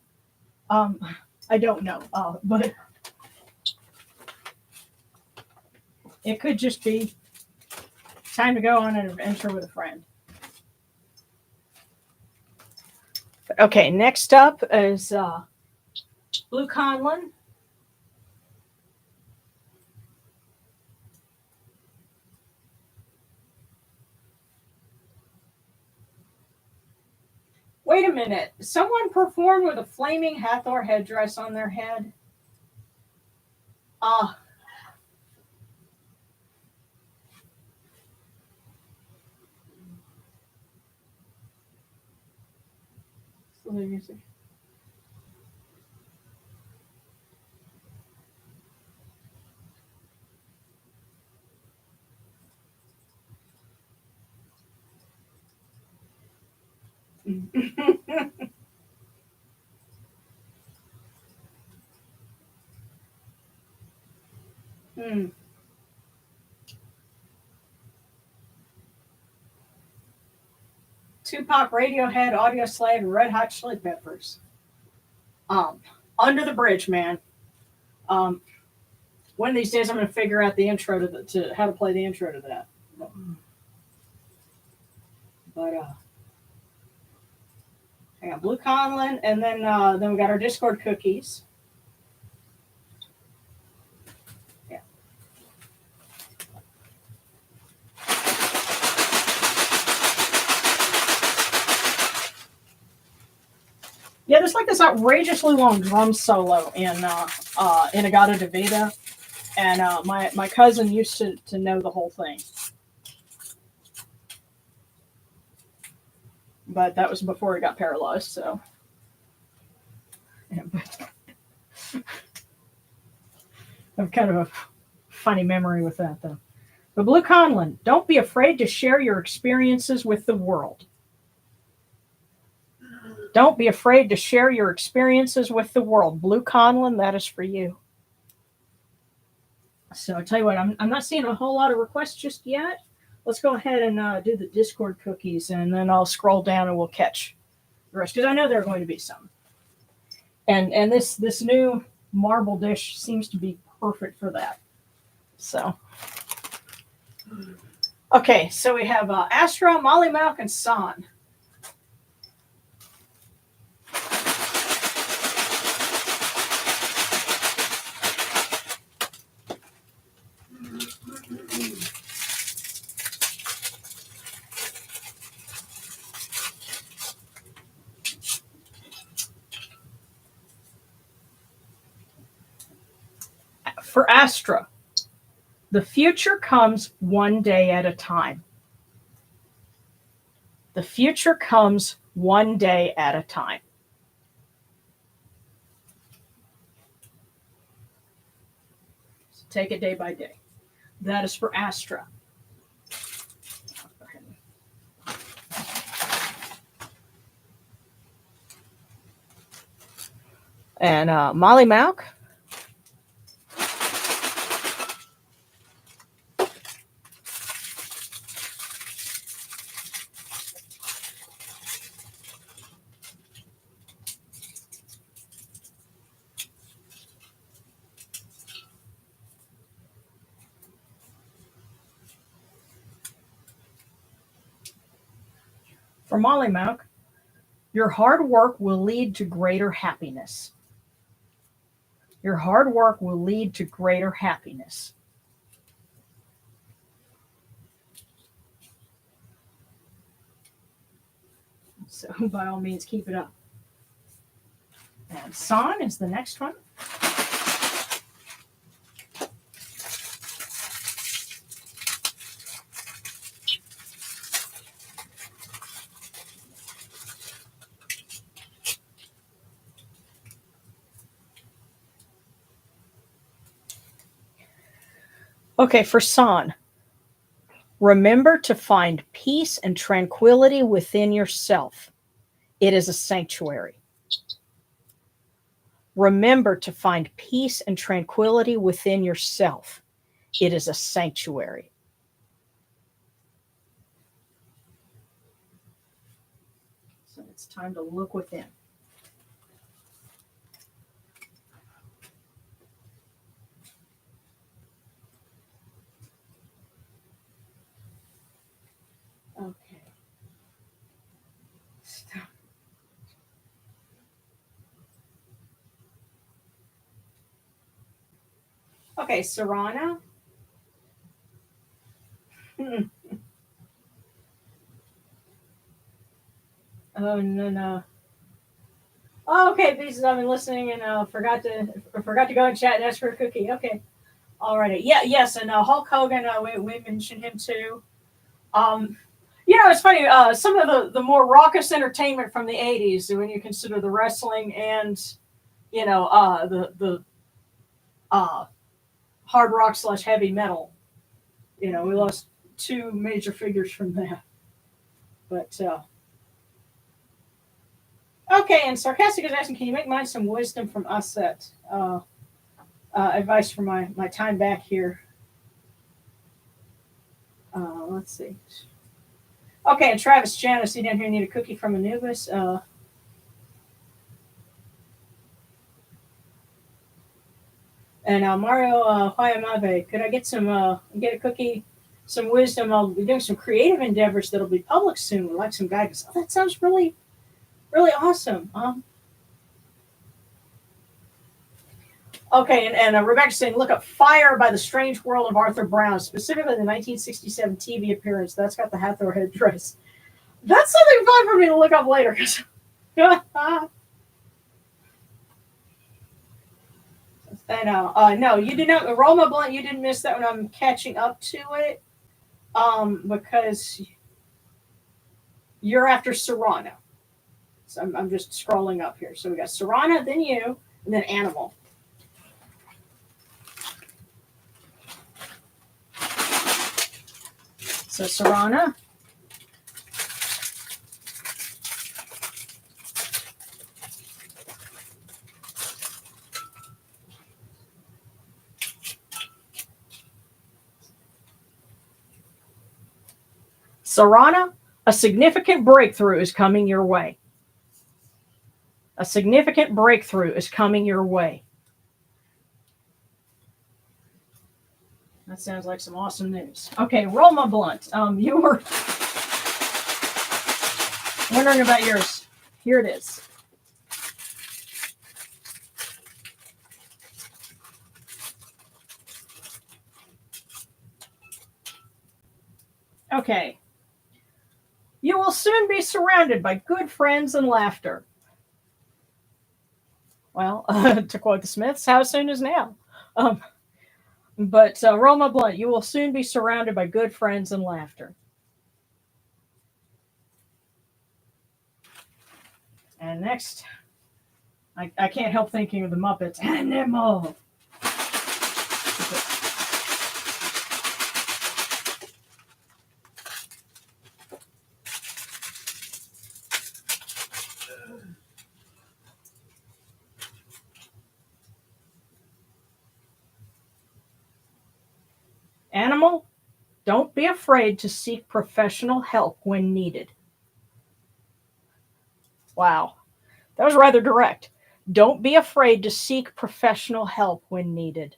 I don't know, but it could just be time to go on an adventure with a friend. Okay, next up is Blue Conlon. Wait a minute. Someone performed with a flaming Hathor headdress on their head? Ah. Music. Tupac, Radiohead, Audio Slave, and Red Hot Chili Peppers. Under the Bridge, man. One of these days, I'm going to figure out the intro to how to play the intro to that. But I got Blue Conlon, and then we got our Discord cookies. Yeah. Yeah, there's like this outrageously long drum solo in Inagata Devita, and my cousin used to know the whole thing. But that was before he got paralyzed, so. Yeah, I have kind of a funny memory with that, though. But Blue Conlon, don't be afraid to share your experiences with the world. Don't be afraid to share your experiences with the world. Blue Conlon, that is for you. So I tell you what, I'm not seeing a whole lot of requests just yet. Let's go ahead and do the Discord cookies, and then I'll scroll down and we'll catch the rest, because I know there are going to be some. And this new marble dish seems to be perfect for that. So, okay, so we have Astra, Molly Malk, and San. For Astra, the future comes one day at a time. The future comes one day at a time. So take it day by day. That is for Astra. And Molly Malk. For Molly Malk, your hard work will lead to greater happiness. Your hard work will lead to greater happiness. So by all means, keep it up. And San is the next one. Okay, for San, Remember to find peace and tranquility within yourself. It is a sanctuary. Remember to find peace and tranquility within yourself. It is a sanctuary. So it's time to look within. Okay. Stop. Okay, Sarana. Oh, no. Oh, okay, pieces. I've been listening and forgot to go and chat and ask for a cookie. Okay, alrighty. Yeah, yes, and Hulk Hogan. We mentioned him too. It's funny. Some of the more raucous entertainment from the '80s, when you consider the wrestling and the hard rock / heavy metal. We lost two major figures from that. But okay, and Sarcastic is asking, can you make mine some wisdom from Usset? Advice for my time back here. Let's see. Okay, and Travis Janice, you down here need a cookie from Anubis. And Mario Hayamabe, could I get a cookie, some wisdom? I'll be doing some creative endeavors that'll be public soon. Would like some guidance. Oh, that sounds really, really awesome. Okay, and Rebecca's saying, look up Fire by the Strange World of Arthur Brown, specifically the 1967 TV appearance. That's got the Hathor headdress. That's something fun for me to look up later. And no, you did not. Roma Blunt, you didn't miss that one. I'm catching up to it because you're after Serrano. So I'm just scrolling up here. So we got Serrano, then you, and then Animal. So Serrano. Sarana, a significant breakthrough is coming your way. A significant breakthrough is coming your way. That sounds like some awesome news. Okay, Roma Blunt. You were wondering about yours. Here it is. Okay. You will soon be surrounded by good friends and laughter. Well, to quote the Smiths, how soon is now? But Roma Blunt, you will soon be surrounded by good friends and laughter. And next, I can't help thinking of the Muppets. Animal! Animal, don't be afraid to seek professional help when needed. Wow, that was rather direct. Don't be afraid to seek professional help when needed.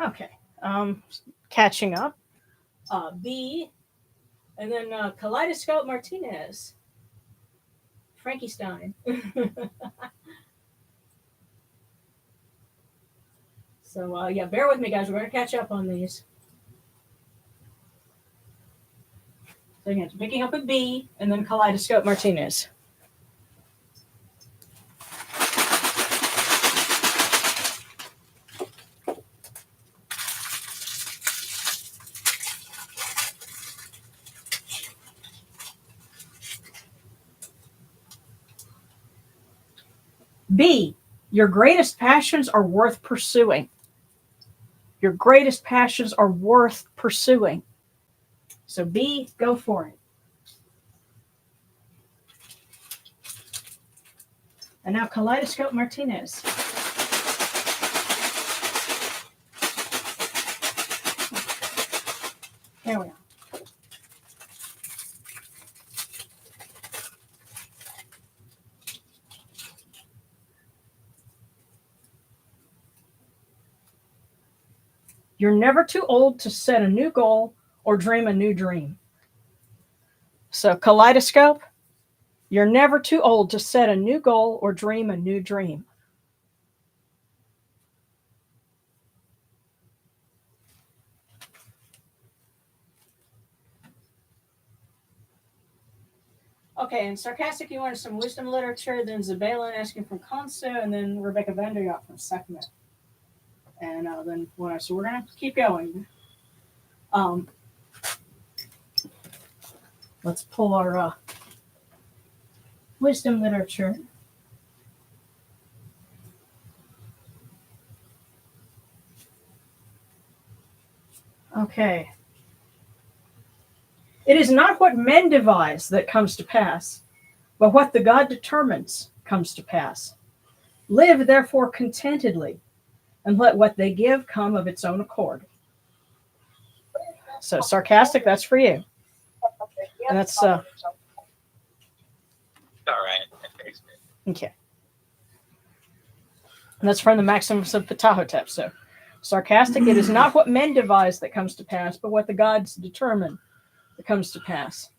Okay, catching up. B, and then Kaleidoscope Martinez. Frankie Stein. So, yeah, bear with me, guys. We're going to catch up on these. So, again, picking up with B, and then Kaleidoscope Martinez. B, your greatest passions are worth pursuing. Your greatest passions are worth pursuing. So B, go for it. And now Kaleidoscope Martinez. Here we are. You're never too old to set a new goal or dream a new dream. So, Kaleidoscope, you're never too old to set a new goal or dream a new dream. Okay, and Sarcastic, you wanted some wisdom literature, then Zabalin asking from Conso, and then Rebecca Vanderyacht from Sacrament. And then what else? So we're going to keep going. Let's pull our wisdom literature. Okay. It is not what men devise that comes to pass, but what the God determines comes to pass. Live, therefore, contentedly, and let what they give come of its own accord. So, Sarcastic, that's for you. And that's... All right. Okay. And that's from the Maxims of Ptahhotep. So, Sarcastic, it is not what men devise that comes to pass, but what the gods determine that comes to pass.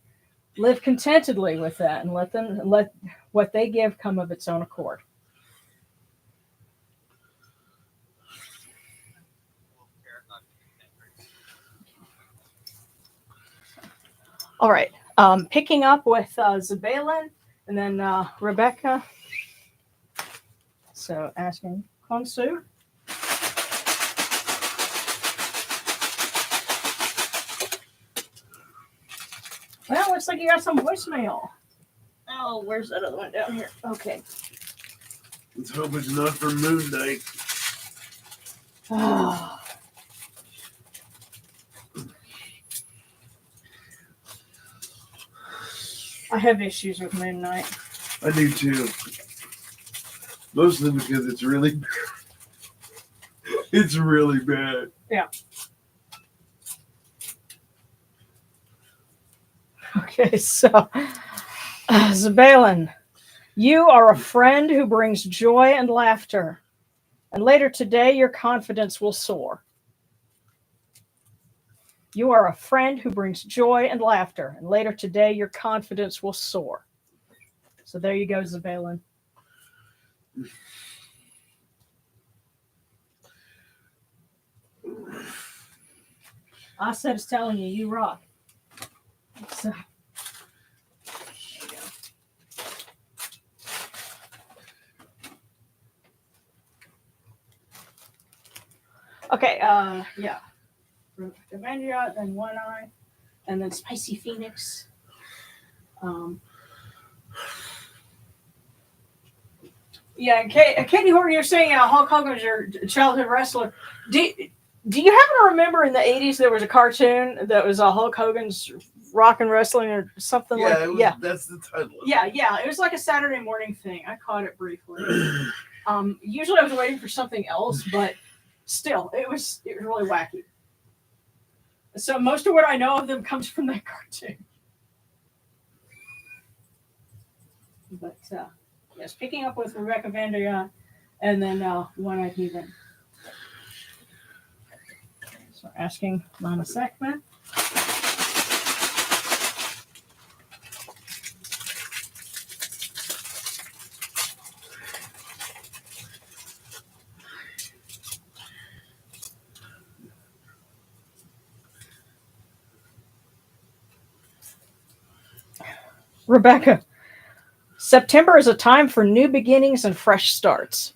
Live contentedly with that, and let what they give come of its own accord. All right. Picking up with Zabalin, and then Rebecca. So asking Khonsu. Well, looks like you got some voicemail. Oh, where's that other one down here? Okay. Let's hope it's not for Moon Knight. I have issues with Moon Knight. I do too. Mostly because it's really bad. Yeah. Okay, so Zabalin, you are a friend who brings joy and laughter, and later today your confidence will soar. You are a friend who brings joy and laughter, and later today your confidence will soar. So there you go, Zabalin. Aset is telling you, you rock. So, okay, yeah. Dementia, then One Eye, and then Spicy Phoenix. Yeah, Katie Horton, you're saying Hulk Hogan was your childhood wrestler. Do you happen to remember in the 80s there was a cartoon that was Hulk Hogan's Rock and Wrestling or something That's the title. Yeah. It was like a Saturday morning thing. I caught it briefly. Usually I was waiting for something else, but still, it was really wacky. So most of what I know of them comes from that cartoon. But yes, picking up with Rebecca Vanderyacht, and then One-Eyed Heathen. So asking Mama Sackman. Rebecca, September is a time for new beginnings and fresh starts.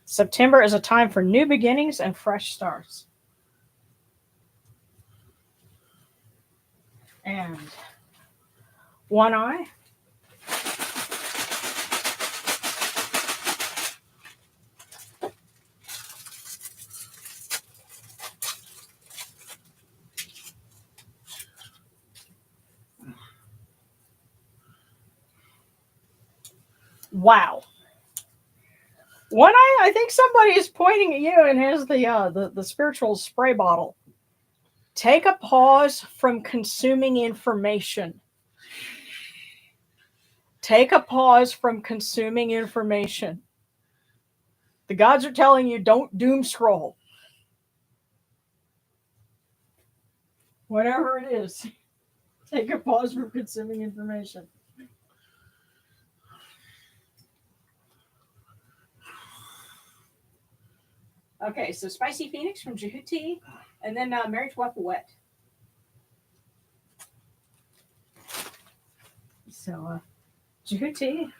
September is a time for new beginnings and fresh starts. And One Eye. Wow. I think somebody is pointing at you and has the spiritual spray bottle. Take a pause from consuming information. Take a pause from consuming information. The gods are telling you, don't doom scroll. Whatever it is, take a pause from consuming information. Okay, so Spicy Phoenix from Jehuti, and then Mary Wet. So, Jehuti.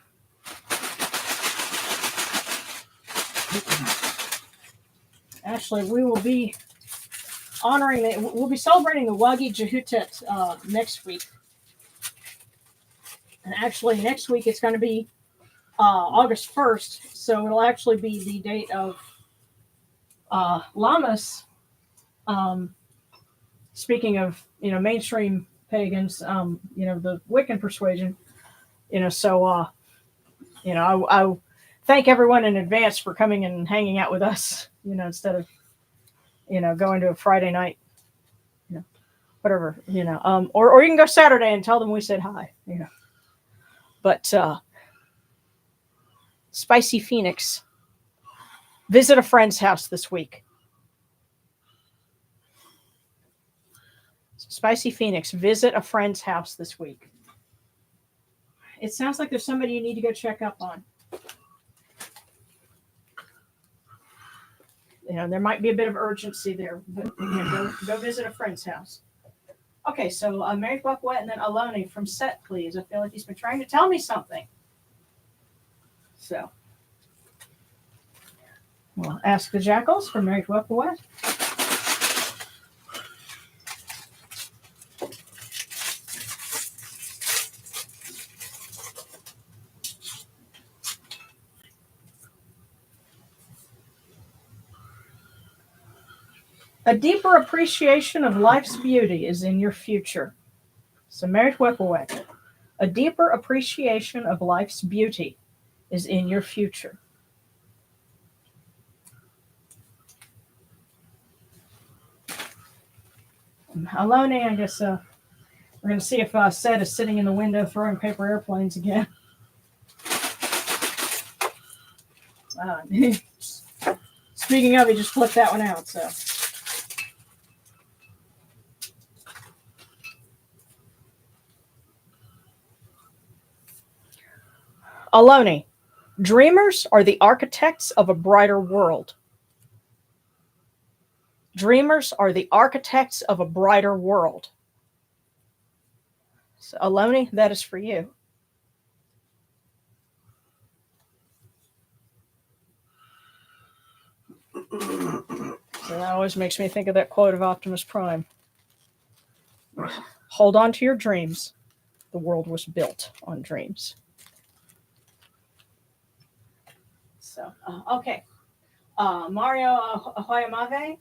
Actually, we will be we'll be celebrating the Wagi Jehutet next week. And actually, next week it's going to be August 1st, so it'll actually be the date of Lammas. Speaking of, mainstream pagans, the Wiccan persuasion, so, I thank everyone in advance for coming and hanging out with us, instead of, going to a Friday night, whatever, or you can go Saturday and tell them we said hi, But Spicy Phoenix, visit a friend's house this week. Spicy Phoenix, visit a friend's house this week. It sounds like there's somebody you need to go check up on. There might be a bit of urgency there, but go visit a friend's house. Okay, so Mary Wet and then Aloni from Set, please. I feel like he's been trying to tell me something. So, we'll ask the Jackals from Mary Wet. A deeper appreciation of life's beauty is in your future. So, Merit Wepawek. A deeper appreciation of life's beauty is in your future. Alone, I guess we're going to see if Seth is sitting in the window throwing paper airplanes again. Speaking of, he just flipped that one out, so. Aloni, dreamers are the architects of a brighter world. Dreamers are the architects of a brighter world. So, Aloni, that is for you. So that always makes me think of that quote of Optimus Prime. Hold on to your dreams. The world was built on dreams. So, okay. Mario Hoyamave.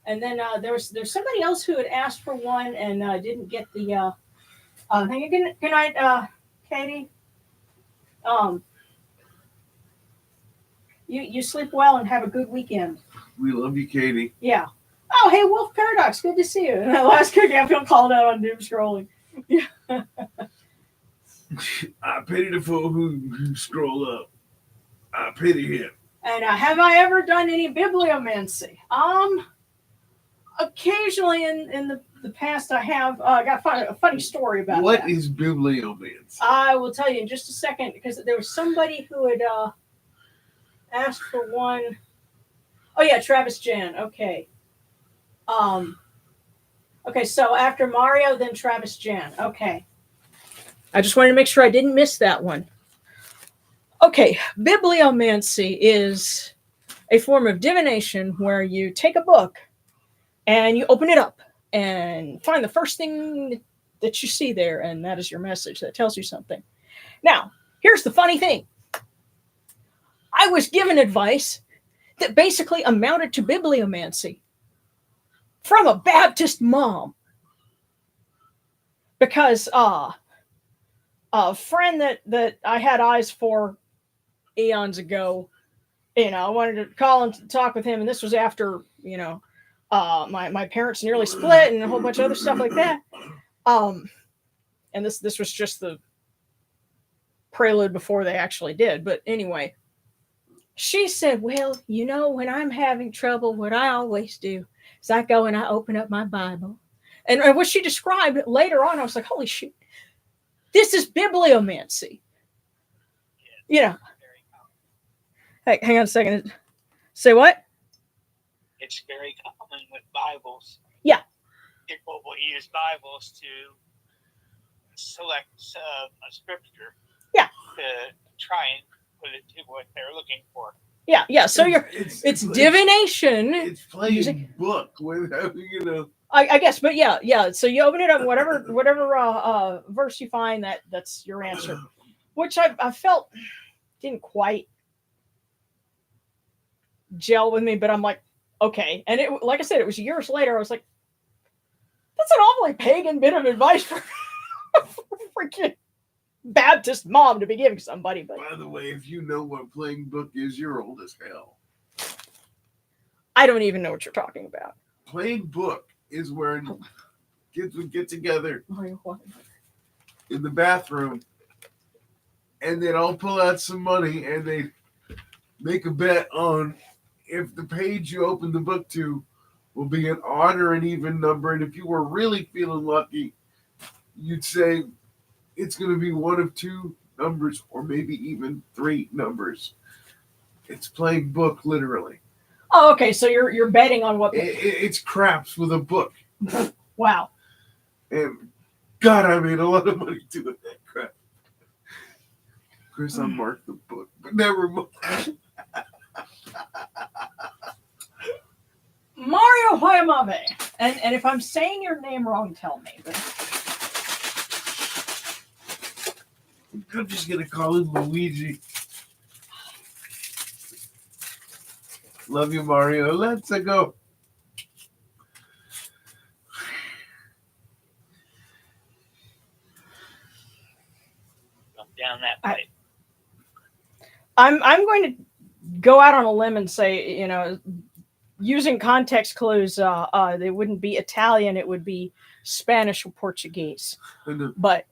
And then there's somebody else who had asked for one and didn't get the thing. Good night, Katie. You sleep well and have a good weekend. We love you, Katie. Yeah. Oh, hey, Wolf Paradox. Good to see you. And that last cookie, I feel called out on doom scrolling. Yeah. I pity the fool who scroll up. I pity him. And have I ever done any bibliomancy? Occasionally in the past I have. I got a funny story about what that. What is bibliomancy? I will tell you in just a second, because there was somebody who had asked for one. Oh yeah, Travis Jan. Okay. Okay, so after Mario, then Travis Jan. Okay. I just wanted to make sure I didn't miss that one. Okay, bibliomancy is a form of divination where you take a book and you open it up and find the first thing that you see there, and that is your message that tells you something. Now, here's the funny thing. I was given advice that basically amounted to bibliomancy from a Baptist mom. Because a friend that I had eyes for eons ago. I wanted to call and talk with him, and this was after, my parents nearly split and a whole bunch of other stuff like that. And this was just the prelude before they actually did. But anyway, she said, well, when I'm having trouble, what I always do is I go and I open up my Bible. And what she described later on, I was like, holy shit, this is bibliomancy. Hey, hang on a second. Say what? It's very common with Bibles. Yeah. People will use Bibles to select a scripture. Yeah. To try and put it to what they're looking for. Yeah. So it's divination. It's playing book with, I guess, but yeah. So you open it up, whatever verse you find, that's your answer, which I felt didn't quite gel with me, but I'm like, okay. And it, like I said, it was years later. I was like, that's an awfully pagan bit of advice for freaking Baptist mom to be giving somebody. But by the way, if you know what playing book is, you're old as hell. I don't even know what you're talking about. Playing book is where kids would get together in the bathroom and they'd all pull out some money and they'd make a bet on if the page you open the book to will be an odd or an even number. And if you were really feeling lucky, you'd say it's going to be one of two numbers or maybe even three numbers. It's playing book, literally. Oh, okay. So you're betting on what? It's craps with a book. Wow. And God, I made a lot of money doing that crap. Of course, I marked the book, but never mind. Mario Hayamabe. And if I'm saying your name wrong, tell me. But I'm just going to call him Luigi. Love you, Mario. Let's go. Down that pipe. I'm going to go out on a limb and say, using context clues, they wouldn't be Italian, it would be Spanish or Portuguese. But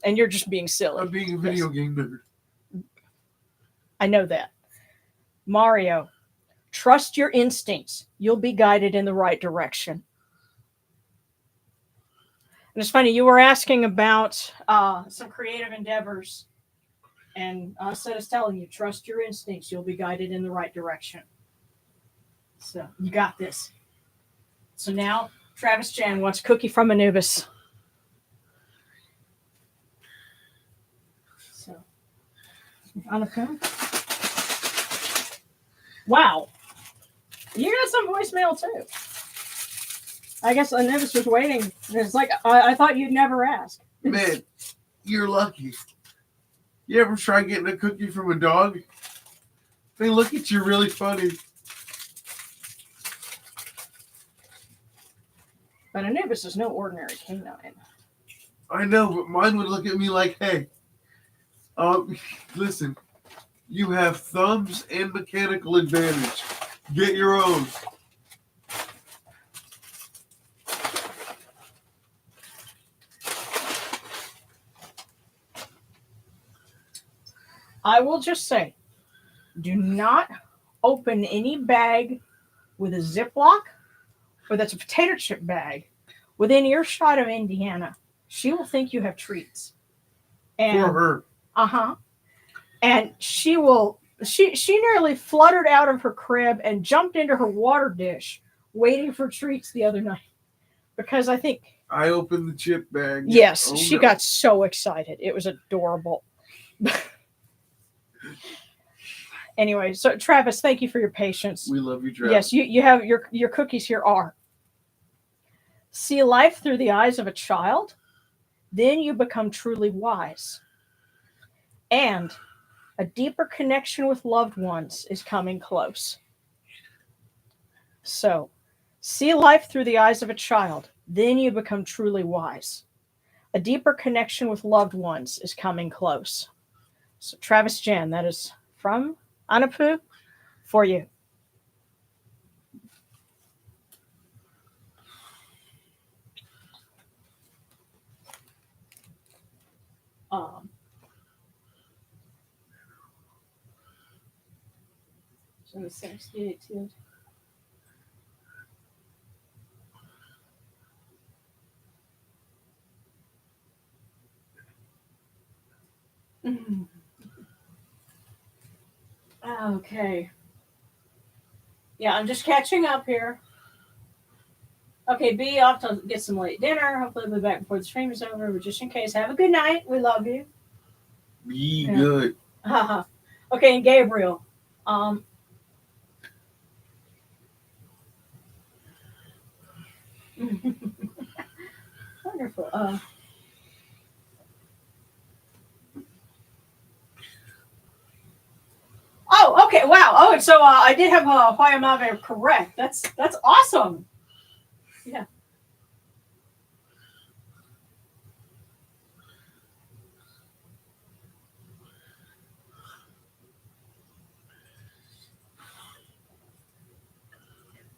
and you're just being silly. I'm being a video game nerd. I know that. Mario, trust your instincts. You'll be guided in the right direction. And it's funny, you were asking about some creative endeavors, and Seth is telling you, trust your instincts. You'll be guided in the right direction. So you got this. So now Travis Jan wants Cookie from Anubis. So, on the phone. Wow. You got some voicemail too. I guess Anubis was waiting. It's like, I thought you'd never ask. Man, you're lucky. You ever try getting a cookie from a dog? They look at you really funny. But Anubis is no ordinary canine. I know, but mine would look at me like, hey, listen, you have thumbs and mechanical advantage. Get your own. I will just say, do not open any bag with a Ziploc or that's a potato chip bag within earshot of Indiana. She will think you have treats. And, for her. Uh-huh. And she nearly fluttered out of her crib and jumped into her water dish waiting for treats the other night. Because I think... I opened the chip bag. Yes, she got so excited. It was adorable. Anyway, so Travis, thank you for your patience. We love you, Travis. Yes, you have your cookies here are. See life through the eyes of a child, then you become truly wise. And a deeper connection with loved ones is coming close. So, see life through the eyes of a child, then you become truly wise. A deeper connection with loved ones is coming close. So, Travis Jan, that is from Anapu for you. So the 68 too. Okay. Yeah, I'm just catching up here. Okay, B, off to get some late dinner. Hopefully we'll be back before the stream is over. But just in case, have a good night. We love you. Be good. Okay, and Gabriel. Wonderful. Oh, okay. Wow. Oh, and so I did have Wayamave correct. That's awesome. Yeah.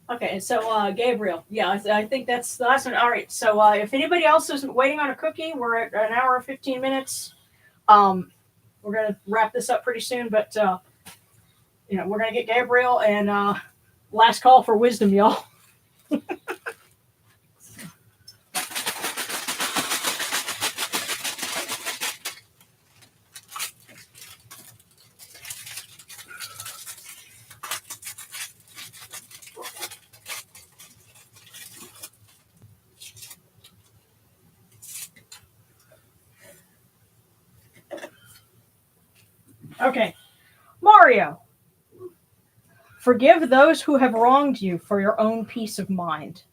Okay, so Gabriel, yeah, I think that's the last one. All right, so if anybody else is waiting on a cookie, we're at an hour and 15 minutes. We're gonna wrap this up pretty soon, but we're gonna get Gabriel and last call for wisdom, y'all. Okay, Mario. Forgive those who have wronged you for your own peace of mind.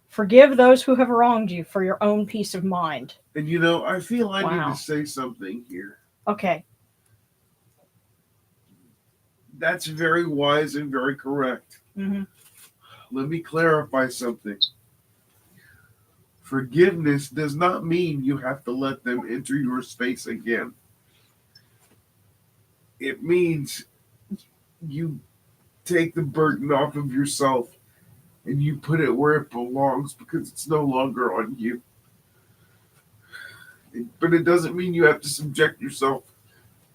Forgive those who have wronged you for your own peace of mind. And I feel I need to say something here. Okay. That's very wise and very correct. Mm-hmm. Let me clarify something. Forgiveness does not mean you have to let them enter your space again. It means you take the burden off of yourself and you put it where it belongs because it's no longer on you. But it doesn't mean you have to subject yourself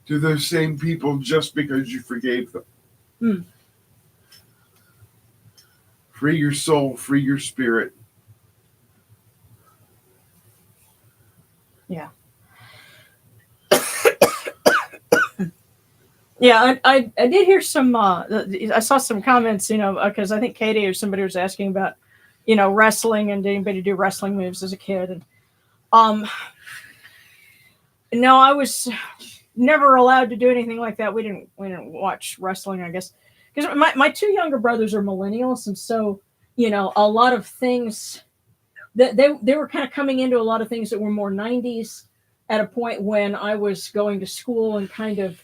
to those same people just because you forgave them. Mm. Free your soul, free your spirit. Yeah. Yeah, I did hear some, I saw some comments, because I think Katie or somebody was asking about, wrestling and did anybody do wrestling moves as a kid. And no, I was never allowed to do anything like that. We didn't watch wrestling, I guess, because my two younger brothers are millennials. And so, a lot of things that they were kind of coming into a lot of things that were more 90s at a point when I was going to school and kind of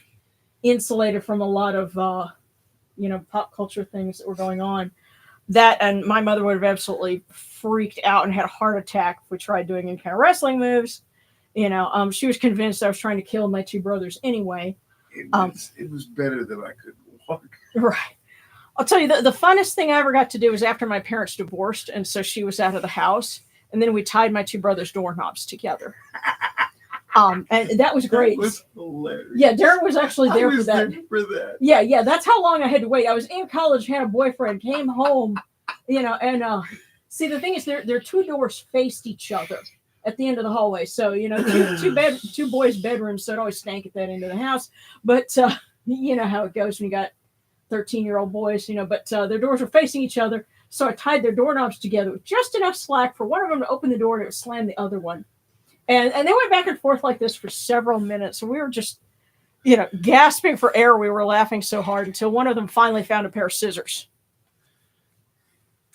insulated from a lot of pop culture things that were going on. That, and my mother would have absolutely freaked out and had a heart attack if we tried doing any kind of wrestling moves. She was convinced I was trying to kill my two brothers anyway. It was better than I could walk. Right. I'll tell you, the funnest thing I ever got to do was after my parents divorced, and so she was out of the house, and then we tied my two brothers' doorknobs together. And that was great. That was hilarious. Yeah, Darren was actually there for that. Yeah, that's how long I had to wait. I was in college, had a boyfriend, came home, and see, the thing is, their two doors faced each other at the end of the hallway. So, two boys' bedrooms, so it always stank at that end of the house. But you know how it goes when you got 13-year-old boys, but their doors were facing each other. So I tied their doorknobs together with just enough slack for one of them to open the door and it would slam the other one. And they went back and forth like this for several minutes. And we were just, gasping for air. We were laughing so hard until one of them finally found a pair of scissors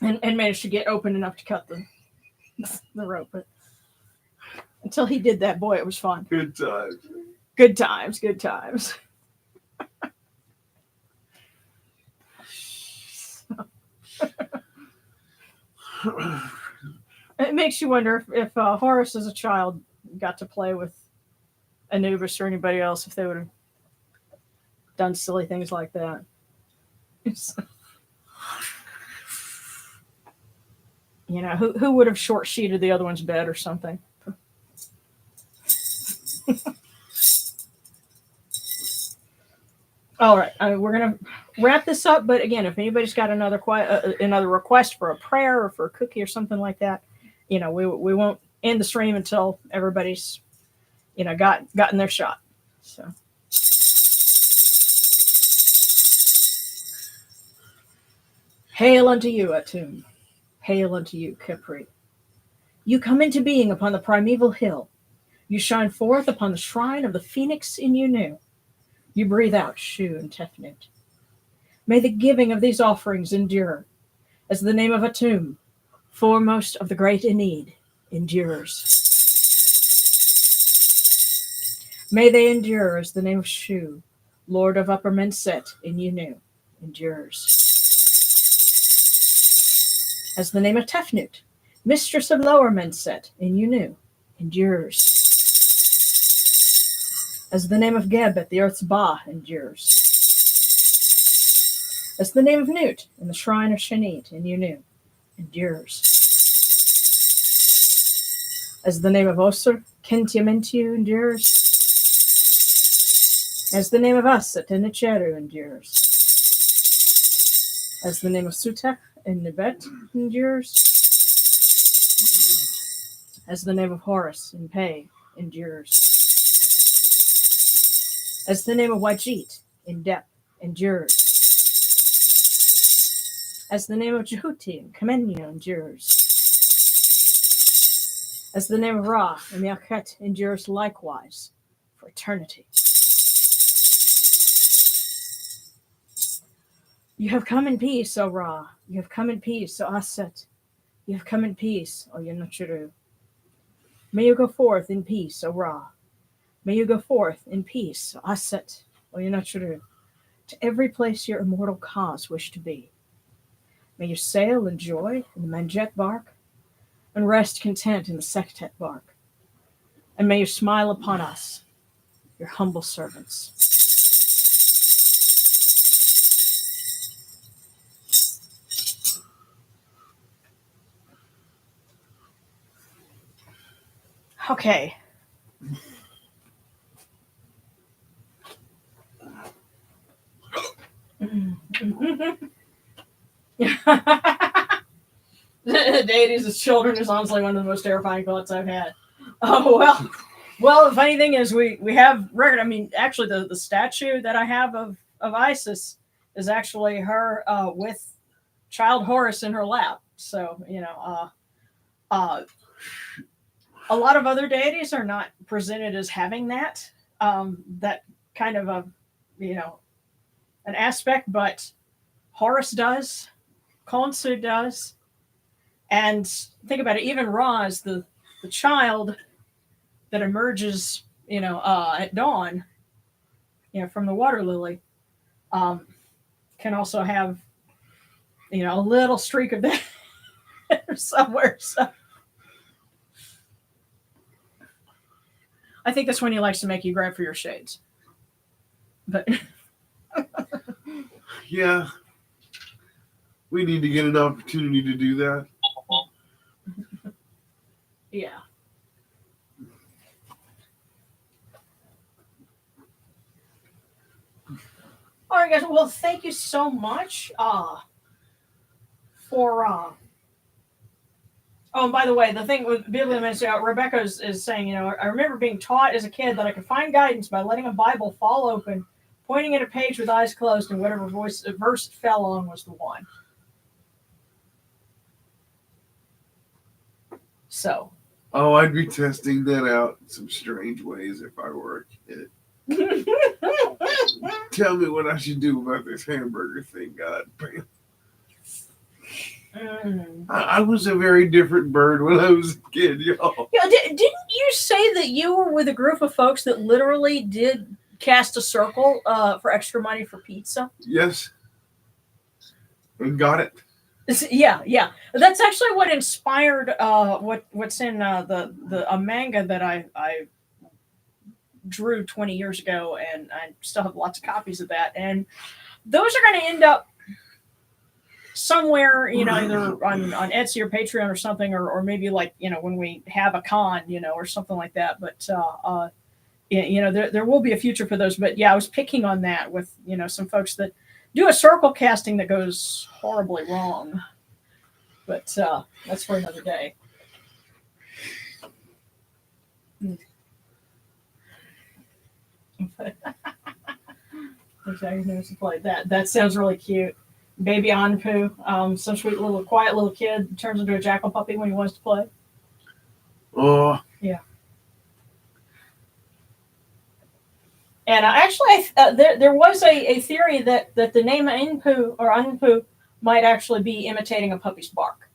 and managed to get open enough to cut the rope. But until he did that, boy, it was fun. Good times. Good times. Good times. It makes you wonder if Horace as a child got to play with Anubis or anybody else, if they would have done silly things like that. You know, who would have short sheeted the other one's bed or something? All right, we're gonna wrap this up. But again, if anybody's got another request for a prayer or for a cookie or something like that, you know, we won't end the stream until everybody's, you know, gotten their shot. So. Hail unto you, Atum. Hail unto you, Kemetic. You come into being upon the primeval hill. You shine forth upon the shrine of the phoenix in Unu. You breathe out Shu and Tefnut. May the giving of these offerings endure, as the name of Atum, foremost of the great in need, endures. May they endure as the name of Shu, Lord of Upper Menset in Unu, endures. As the name of Tefnut, Mistress of Lower Menset in Unu, endures. As the name of Geb at the earth's Ba endures. As the name of Nut in the shrine of Shanit in Unu endures. As the name of Osir, Kentiamentiu endures. As the name of Us at Inicheru endures. As the name of Sutek in Nibet endures. As the name of Horus in Pei endures. As the name of Wajit in Dep endures. As the name of Jehuti in Kamenya endures. As the name of Ra in the Akhet endures likewise for eternity. You have come in peace, O Ra. You have come in peace, O Aset. You have come in peace, O Yenuchuru. May you go forth in peace, O Ra. May you go forth in peace, O Aset, O Yenuchuru, to every place your immortal cause wish to be. May you sail in joy in the Manjet bark, and rest content in the Sektet bark. And may you smile upon us, your humble servants. Okay. The deities as children is honestly one of the most terrifying thoughts I've had. Oh well. The funny thing is, we have record. I mean, actually, the statue that I have of Isis is actually her with child Horus in her lap. So you know, a lot of other deities are not presented as having that kind of a an aspect, but Horus does, Khonsu does. And think about it, even Ra is the child that emerges, at dawn, from the water lily, can also have, a little streak of that somewhere. So I think that's when he likes to make you grab for your shades. But yeah, we need to get an opportunity to do that. Yeah. All right, guys. Well, thank you so much for. Oh, and by the way, the thing with Bibliomance, Rebecca is saying, I remember being taught as a kid that I could find guidance by letting a Bible fall open, pointing at a page with eyes closed, and whatever verse it fell on was the one. So. Oh, I'd be testing that out in some strange ways if I were a kid. Tell me what I should do about this hamburger thing, God. I was a very different bird when I was a kid, y'all. Yeah, didn't you say that you were with a group of folks that literally did cast a circle for extra money for pizza? Yes. And got it. Yeah. That's actually what inspired what's in a manga that I drew 20 years ago, and I still have lots of copies of that. And those are going to end up somewhere, either on Etsy or Patreon or something, or maybe like, when we have a con, or something like that. But, there will be a future for those. But yeah, I was picking on that with, some folks that do a circle casting that goes horribly wrong. But that's for another day. That sounds really cute. Baby Anpu, some sweet little quiet little kid turns into a jackal puppy when he wants to play. Oh yeah. And actually, there was a theory that the name Anpu might actually be imitating a puppy's bark.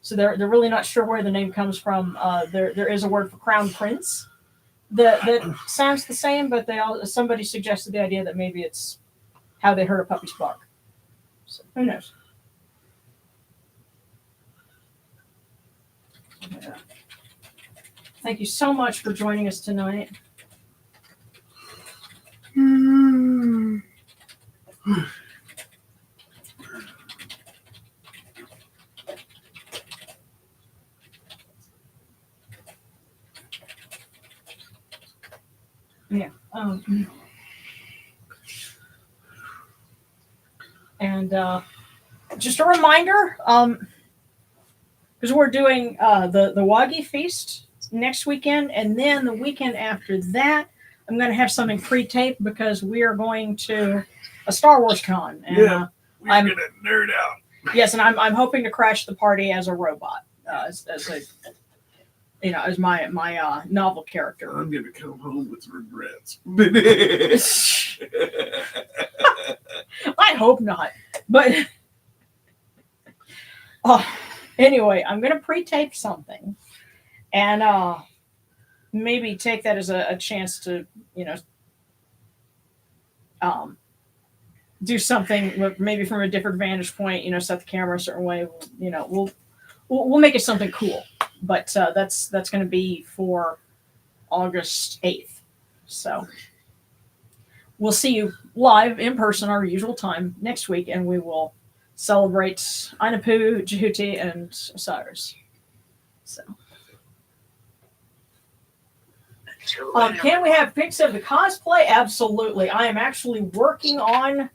So they're really not sure where the name comes from. There is a word for crown prince that sounds the same, but somebody suggested the idea that maybe it's how they heard a puppy's bark. So who knows? Yeah. Thank you so much for joining us tonight. Yeah. And just a reminder, because we're doing the Wagi Feast next weekend, and then the weekend after that, I'm going to have something pre-taped because we are going to a Star Wars con. And, we're going to nerd out. Yes, and I'm hoping to crash the party as a robot, as my novel character. I'm going to come home with regrets. I hope not. But anyway, I'm going to pre-tape something, and maybe take that as a chance to, do something maybe from a different vantage point. Set the camera a certain way. We'll make it something cool. But that's going to be for August 8th. So we'll see you live in person, our usual time, next week, and we will celebrate Anapu, Jehuti, and Osiris. So, can we have pics of the cosplay? Absolutely. I am actually working on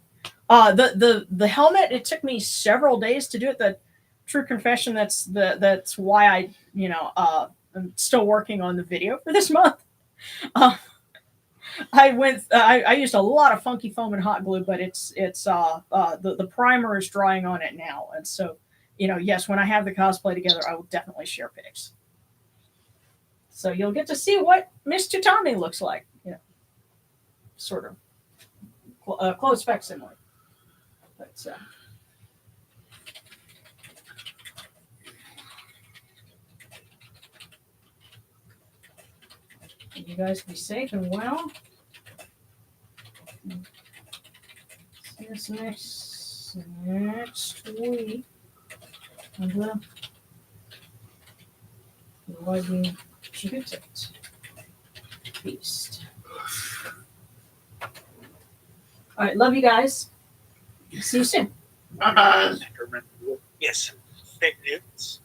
the helmet. It took me several days to do it. The true confession, that's why I I'm still working on the video for this month. I used a lot of funky foam and hot glue, but it's the primer is drying on it now, and so yes, when I have the cosplay together, I will definitely share pics. So you'll get to see what Miss Tutami looks like, sort of close facsimile. But you guys be safe and well. See us next week. The Wagi Feast. All right, love you guys. See you soon. Bye-bye. Yes. Fake news.